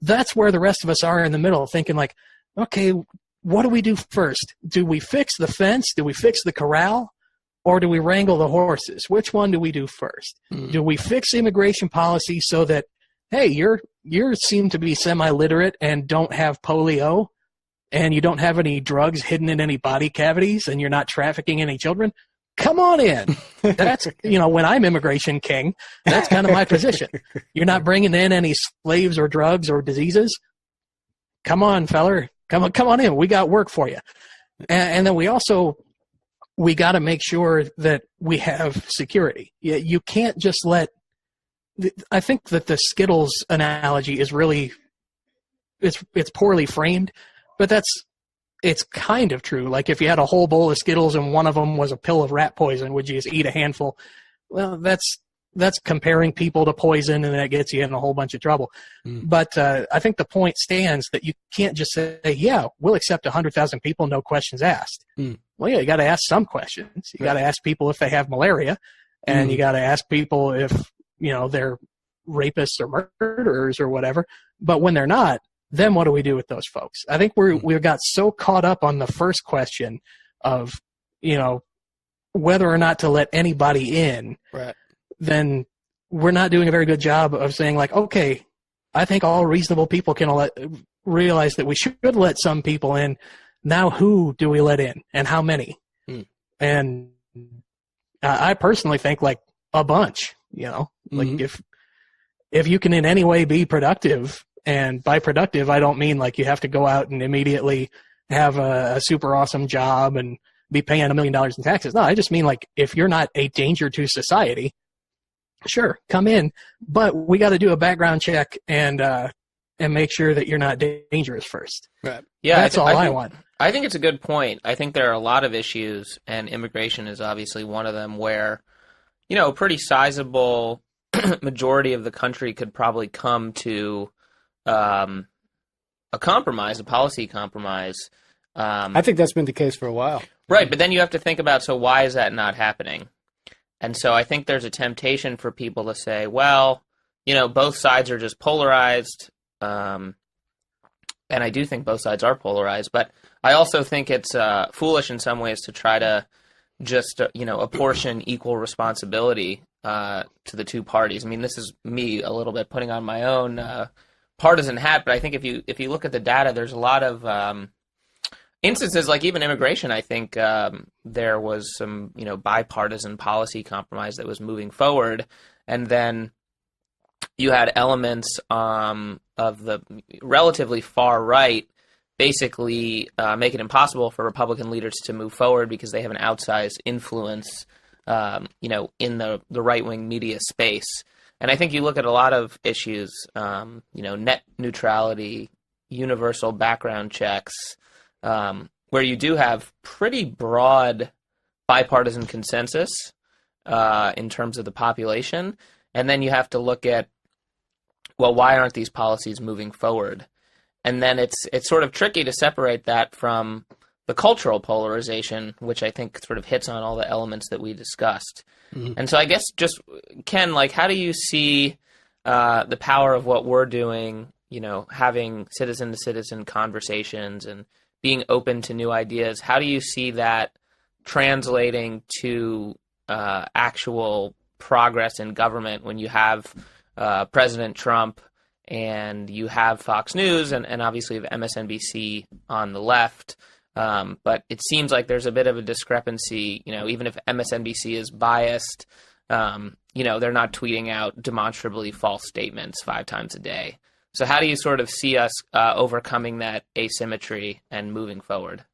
S3: That's where the rest of us are in the middle, thinking like, okay, what do we do first? Do we fix the fence? Do we fix the corral? Or do we wrangle the horses? Which one do we do first? Do we fix immigration policy so that, hey, you seem to be semi-literate and don't have polio, and you don't have any drugs hidden in any body cavities, and you're not trafficking any children? Come on in. That's, when I'm immigration king, that's kind of my position. You're not bringing in any slaves or drugs or diseases. Come on, feller. Come on in. We got work for you. And then we got to make sure that we have security. You can't just I think that the Skittles analogy is really, it's poorly framed, but it's kind of true. Like if you had a whole bowl of Skittles and one of them was a pill of rat poison, would you just eat a handful? Well, that's comparing people to poison, and that gets you in a whole bunch of trouble. But I think the point stands that you can't just say, yeah, we'll accept 100,000 people, no questions asked. Well, yeah, you got to ask some questions. You got to ask people if they have malaria, and you got to ask people if, they're rapists or murderers or whatever. But when they're not, then what do we do with those folks? I think we got so caught up on the first question of, whether or not to let anybody in,
S2: right,
S3: then we're not doing a very good job of saying like, okay, I think all reasonable people can realize that we should let some people in. Now, who do we let in, and how many? And I personally think like a bunch. Like if you can in any way be productive, and by productive I don't mean like you have to go out and immediately have a super awesome job and be paying $1 million in taxes. No, I just mean like if you're not a danger to society, sure, come in, but we got to do a background check and make sure that you're not dangerous first.
S2: Right.
S1: Yeah,
S3: that's all I want.
S1: I think it's a good point. I think there are a lot of issues, and immigration is obviously one of them, where, a pretty sizable majority of the country could probably come to a compromise, a policy compromise.
S2: I think that's been the case for a while.
S1: Right, but then you have to think about, so why is that not happening? And so I think there's a temptation for people to say, well, both sides are just polarized. And I do think both sides are polarized, but I also think it's foolish in some ways to try to just, apportion equal responsibility to the two parties. I mean, this is me a little bit putting on my own partisan hat, but I think if you look at the data, there's a lot of instances, like even immigration. I think there was some, bipartisan policy compromise that was moving forward, and then you had elements of the relatively far right basically make it impossible for Republican leaders to move forward because they have an outsized influence, in the right-wing media space. And I think you look at a lot of issues, net neutrality, universal background checks, where you do have pretty broad bipartisan consensus in terms of the population. And then you have to look at, well, why aren't these policies moving forward? And then it's sort of tricky to separate that from the cultural polarization, which I think sort of hits on all the elements that we discussed. And so I guess just, Ken, like, how do you see the power of what we're doing, having citizen-to-citizen conversations and being open to new ideas? How do you see that translating to actual progress in government when you have President Trump and you have Fox News and obviously you have MSNBC on the left? But it seems like there's a bit of a discrepancy, even if MSNBC is biased, they're not tweeting out demonstrably false statements 5 times a day. So how do you sort of see us overcoming that asymmetry and moving forward?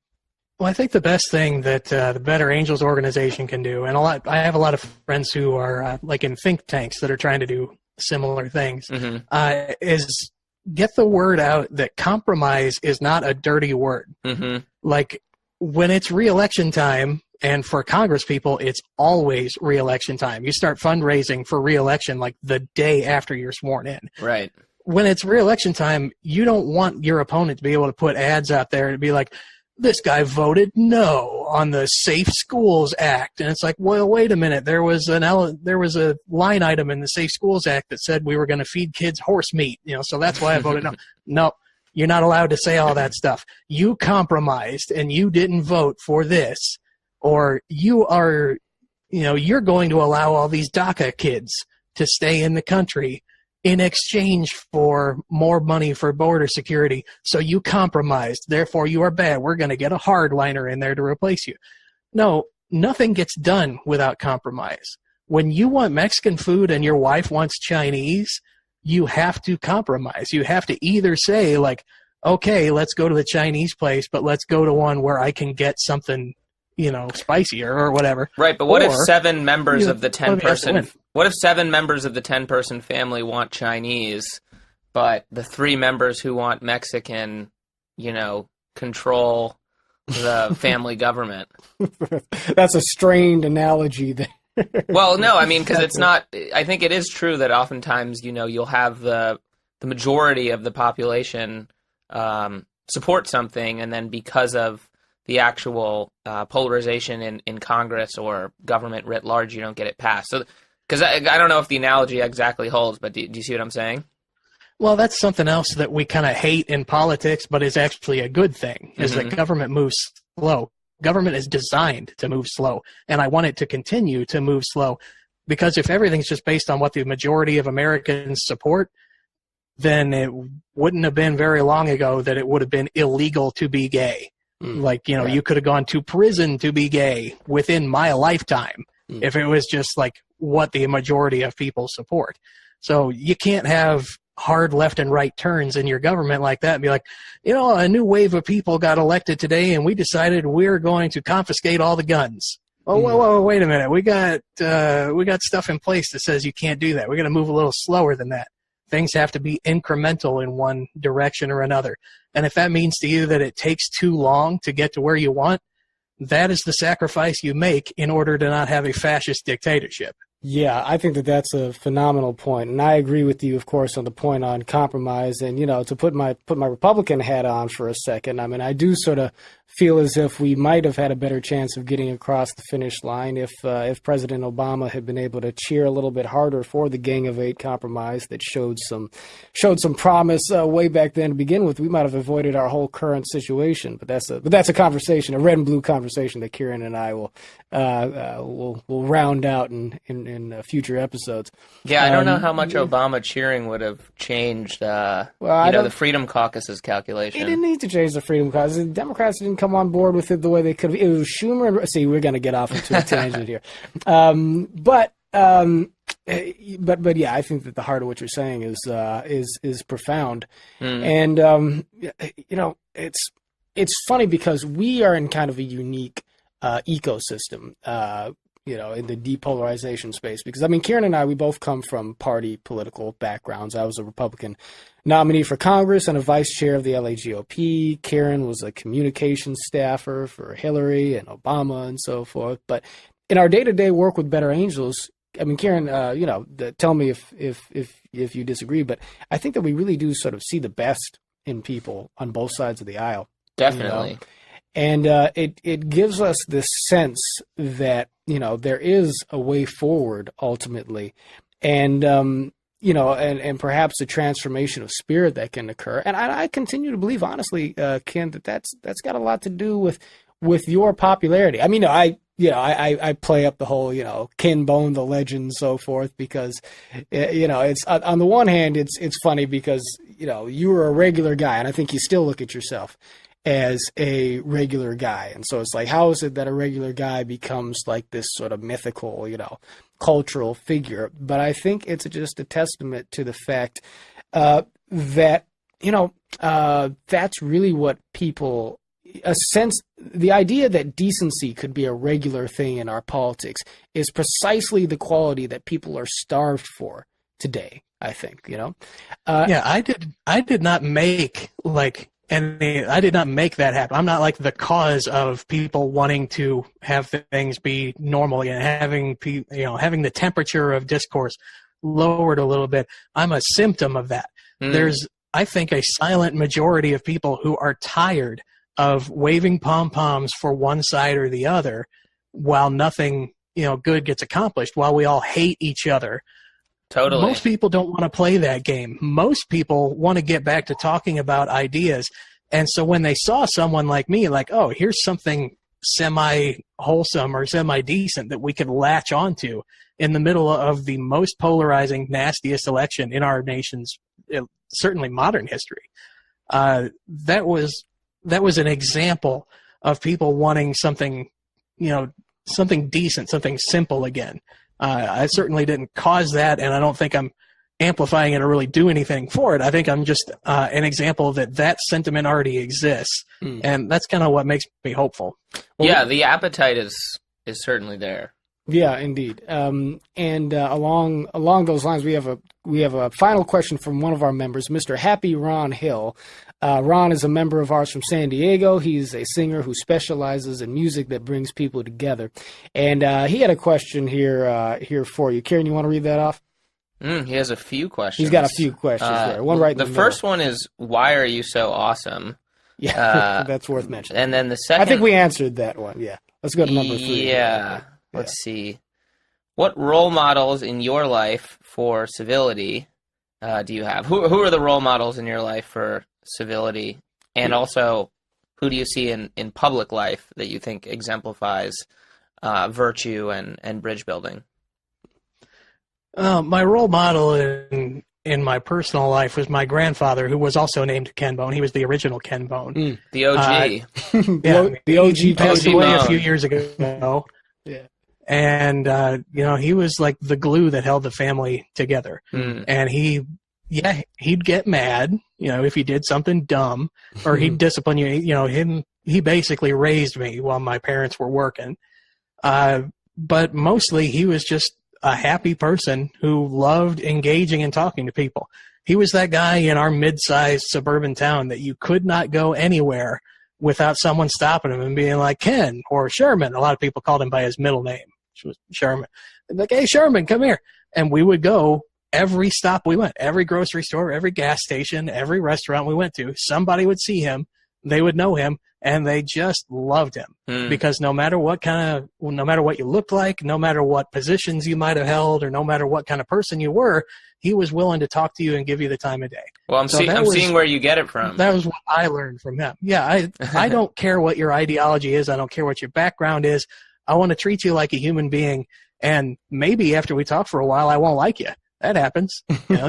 S3: Well, I think the best thing that the Better Angels organization can do, and I have a lot of friends who are like in think tanks that are trying to do similar things, is get the word out that compromise is not a dirty word.
S1: Mm-hmm.
S3: Like, when it's re-election time, and for Congress people, it's always re-election time. You start fundraising for re-election like the day after you're sworn in.
S1: Right.
S3: When it's re-election time, you don't want your opponent to be able to put ads out there and be like, this guy voted no on the Safe Schools Act. And it's like, well, wait a minute. There was a line item in the Safe Schools Act that said we were going to feed kids horse meat, so that's why I voted no. No, you're not allowed to say all that stuff. You compromised and you didn't vote for this, or you are, you're going to allow all these DACA kids to stay in the country in exchange for more money for border security. So you compromised. Therefore, you are bad. We're going to get a hardliner in there to replace you. No, nothing gets done without compromise. When you want Mexican food and your wife wants Chinese, you have to compromise. You have to either say, like, okay, let's go to the Chinese place, but let's go to one where I can get something, spicier or whatever.
S1: Right, but what if 7 members of the 10-person... What if 7 members of the 10-person family want Chinese, but the 3 members who want Mexican, control the family government?
S2: That's a strained analogy there.
S1: Well, no, I mean, because it's not. I think it is true that oftentimes, you'll have the majority of the population support something, and then because of the actual polarization in Congress or government writ large, you don't get it passed. So. Because I don't know if the analogy exactly holds, but do you see what I'm saying?
S3: Well, that's something else that we kind of hate in politics, but is actually a good thing, is that government moves slow. Government is designed to move slow, and I want it to continue to move slow, because if everything's just based on what the majority of Americans support, then it wouldn't have been very long ago that it would have been illegal to be gay. You could have gone to prison to be gay within my lifetime if it was just like what the majority of people support. So you can't have hard left and right turns in your government like that and be like, a new wave of people got elected today and we decided we're going to confiscate all the guns. Oh, whoa, wait a minute. We got stuff in place that says you can't do that. We're going to move a little slower than that. Things have to be incremental in one direction or another. And if that means to you that it takes too long to get to where you want, that is the sacrifice you make in order to not have a fascist dictatorship.
S2: Yeah, I think that's a phenomenal point, and I agree with you, of course, on the point on compromise. And to put my Republican hat on for a second, I mean, I do sort of feel as if we might have had a better chance of getting across the finish line if President Obama had been able to cheer a little bit harder for the Gang of 8 compromise that showed some promise way back then to begin with. We might have avoided our whole current situation, but that's a conversation, a red and blue conversation that Ciaran and I will round out in future episodes.
S1: Yeah, I don't know how much Obama cheering would have changed the Freedom Caucus's calculation.
S2: He didn't need to change the Freedom Caucus. The Democrats didn't come on board with it the way they could have. It was Schumer. See, we're going to get off into a tangent here. But yeah, I think that the heart of what you're saying is profound. And it's funny because we are in kind of a unique ecosystem, in the depolarization space. Because, Ciaran and I, we both come from party political backgrounds. I was a Republican nominee for Congress and a vice chair of the LA GOP. Ciaran was a communications staffer for Hillary and Obama and so forth. But in our day-to-day work with Better Angels, Ciaran, tell me if you disagree, but I think that we really do sort of see the best in people on both sides of the aisle.
S1: Definitely.
S2: And it gives us this sense that, there is a way forward ultimately. And, and perhaps a transformation of spirit that can occur. And I continue to believe, honestly, Ken, that's got a lot to do with your popularity. I play up the whole, Ken Bone, the legend, and so forth, because, it's on the one hand, it's funny because, you were a regular guy, and I think you still look at yourself as a regular guy. And so it's like, how is it that a regular guy becomes like this sort of mythical, cultural figure? But I think it's just a testament to the fact that, that's really what people, the idea that decency could be a regular thing in our politics is precisely the quality that people are starved for today, I think,
S3: I did not make I did not make that happen. I'm not like the cause of people wanting to have things be normal again, having the temperature of discourse lowered a little bit. I'm a symptom of that. There's, I think, a silent majority of people who are tired of waving pom-poms for one side or the other while nothing, good gets accomplished, while we all hate each other.
S1: Totally.
S3: Most people don't want to play that game. Most people want to get back to talking about ideas. And so when they saw someone like me, like, oh, here's something semi-wholesome or semi-decent that we could latch onto in the middle of the most polarizing, nastiest election in our nation's, certainly modern history, that was an example of people wanting something, something decent, something simple again. I certainly didn't cause that, and I don't think I'm amplifying it or really do anything for it. I think I'm just an example that sentiment already exists, and that's kind of what makes me hopeful.
S1: Well, the appetite is certainly there.
S2: Yeah, indeed. And along those lines, we have a final question from one of our members, Mr. Happy Ron Hill. Ron is a member of ours from San Diego. He's a singer who specializes in music that brings people together. And he had a question here for you. Ciaran, you want to read that off?
S1: He has a few questions.
S2: He's got a few questions there. One right in the middle.
S1: First one is, why are you so awesome?
S2: Yeah, that's worth mentioning.
S1: And then the second...
S2: I think we answered that one, yeah. Let's go to number 3.
S1: Yeah. Let's see. What role models in your life for civility do you have? Who are the role models in your life for civility? And also, who do you see in public life that you think exemplifies virtue and bridge building?
S3: My role model in my personal life was my grandfather, who was also named Ken Bone. He was the original Ken Bone.
S1: The OG.
S2: The OG.
S3: He passed away a few years ago.
S2: Yeah.
S3: And, he was like the glue that held the family together. And he'd get mad, if you did something dumb, or he'd discipline you. He basically raised me while my parents were working. But mostly he was just a happy person who loved engaging and talking to people. He was that guy in our mid-sized suburban town that you could not go anywhere without someone stopping him and being like, Ken or Sherman. A lot of people called him by his middle name, which was Sherman. They'd be like, hey, Sherman, come here. And we would go every stop we went, every grocery store, every gas station, every restaurant we went to. Somebody would see him, they would know him, and they just loved him. Because no matter what you looked like, no matter what positions you might have held, or no matter what kind of person you were, he was willing to talk to you and give you the time of day.
S1: Well, I'm seeing where you get it from.
S3: That was what I learned from him. Yeah, I don't care what your ideology is. I don't care what your background is. I want to treat you like a human being, and maybe after we talk for a while, I won't like you. That happens.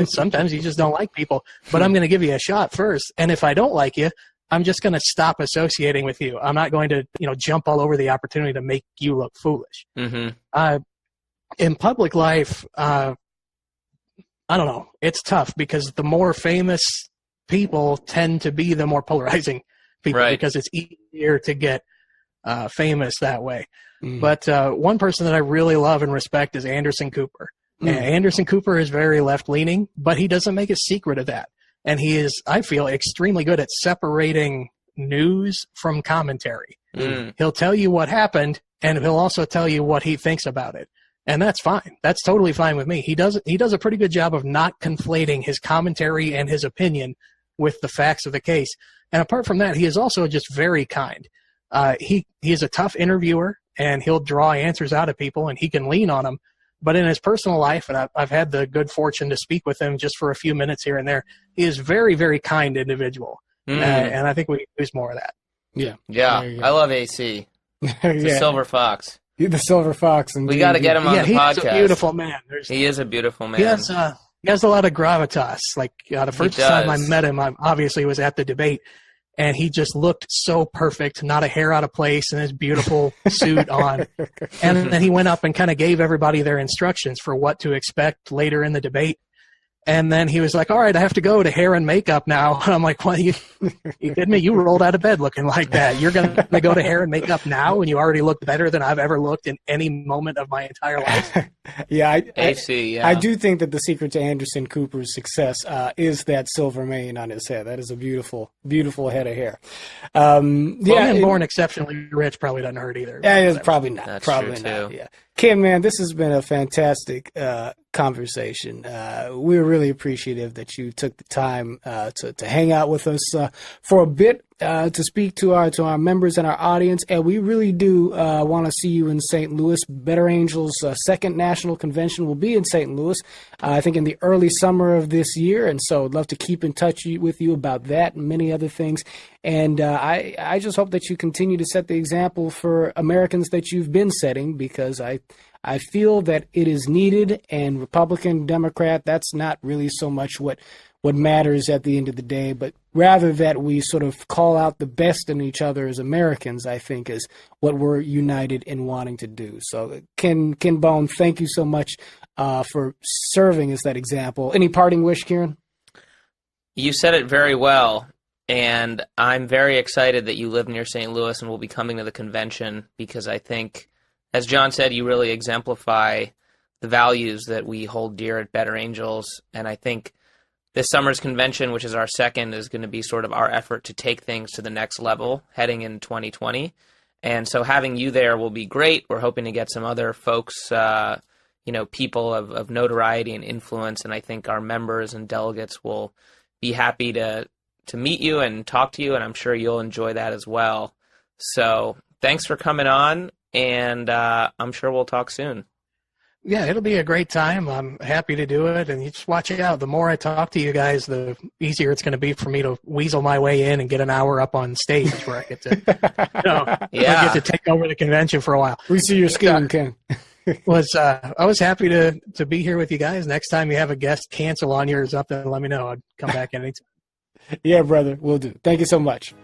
S3: Sometimes you just don't like people, but I'm going to give you a shot first. And if I don't like you, I'm just going to stop associating with you. I'm not going to, jump all over the opportunity to make you look foolish. In public life, I don't know. It's tough because the more famous people tend to be the more polarizing people, right? Because it's easier to get famous that way. But one person that I really love and respect is Anderson Cooper. And Anderson Cooper is very left-leaning, but he doesn't make a secret of that. And he is, I feel, extremely good at separating news from commentary. He'll tell you what happened, and he'll also tell you what he thinks about it. And that's fine. That's totally fine with me. He does a pretty good job of not conflating his commentary and his opinion with the facts of the case. And apart from that, he is also just very kind. He is a tough interviewer, and he'll draw answers out of people, and he can lean on them. But in his personal life, and I've had the good fortune to speak with him just for a few minutes here and there, he is very, very kind individual. And I think we use more of that.
S1: Yeah. I love AC. The Silver Fox.
S2: The Silver Fox. And
S1: we got to get him on the podcast.
S3: He's a beautiful man.
S1: He is a beautiful man.
S3: He has a lot of gravitas. Like the first time I met him, I obviously was at the debate. And he just looked so perfect, not a hair out of place, and his beautiful suit on. And then he went up and kind of gave everybody their instructions for what to expect later in the debate. And then he was like, all right, I have to go to hair and makeup now. And I'm like, well, you kidding me? You rolled out of bed looking like that. You're going to go to hair and makeup now, and you already look better than I've ever looked in any moment of my entire life.
S2: Yeah,
S1: yeah.
S2: I do think that the secret to Anderson Cooper's success is that silver mane on his head. That is a beautiful, beautiful head of hair.
S3: Being born exceptionally rich probably doesn't hurt either.
S2: Yeah, it's probably not.
S1: That's
S2: probably
S1: true,
S2: not.
S1: too.
S2: Yeah, Kim, man, this has been a fantastic conversation. We're really appreciative that you took the time to hang out with us for a bit to speak to our members and our audience, and we really do want to see you in St. Louis. Better Angels' second national convention will be in St. Louis, I think in the early summer of this year, and so I'd love to keep in touch with you about that and many other things. And I just hope that you continue to set the example for Americans that you've been setting, because I feel that it is needed, and Republican, Democrat, that's not really so much what matters at the end of the day, but rather that we sort of call out the best in each other as Americans, I think, is what we're united in wanting to do. So, Ken Bone, thank you so much for serving as that example. Any parting wish, Ciaran?
S1: You said it very well, and I'm very excited that you live near St. Louis and will be coming to the convention, because I think, as John said, you really exemplify the values that we hold dear at Better Angels, and I think this summer's convention, which is our second, is going to be sort of our effort to take things to the next level heading in 2020. And so having you there will be great. We're hoping to get some other folks, people of notoriety and influence, and I think our members and delegates will be happy to meet you and talk to you, and I'm sure you'll enjoy that as well. So thanks for coming on, and I'm sure we'll talk soon.
S3: Yeah, it'll be a great time. I'm happy to do it, and you just watch it out. The more I talk to you guys, the easier it's going to be for me to weasel my way in and get an hour up on stage where I get to, I get to take over the convention for a while.
S2: We see your skin, Ken.
S3: I was happy to be here with you guys. Next time you have a guest cancel on yours up, then let me know. I'd come back anytime.
S2: Yeah, brother, we'll do. Thank you so much.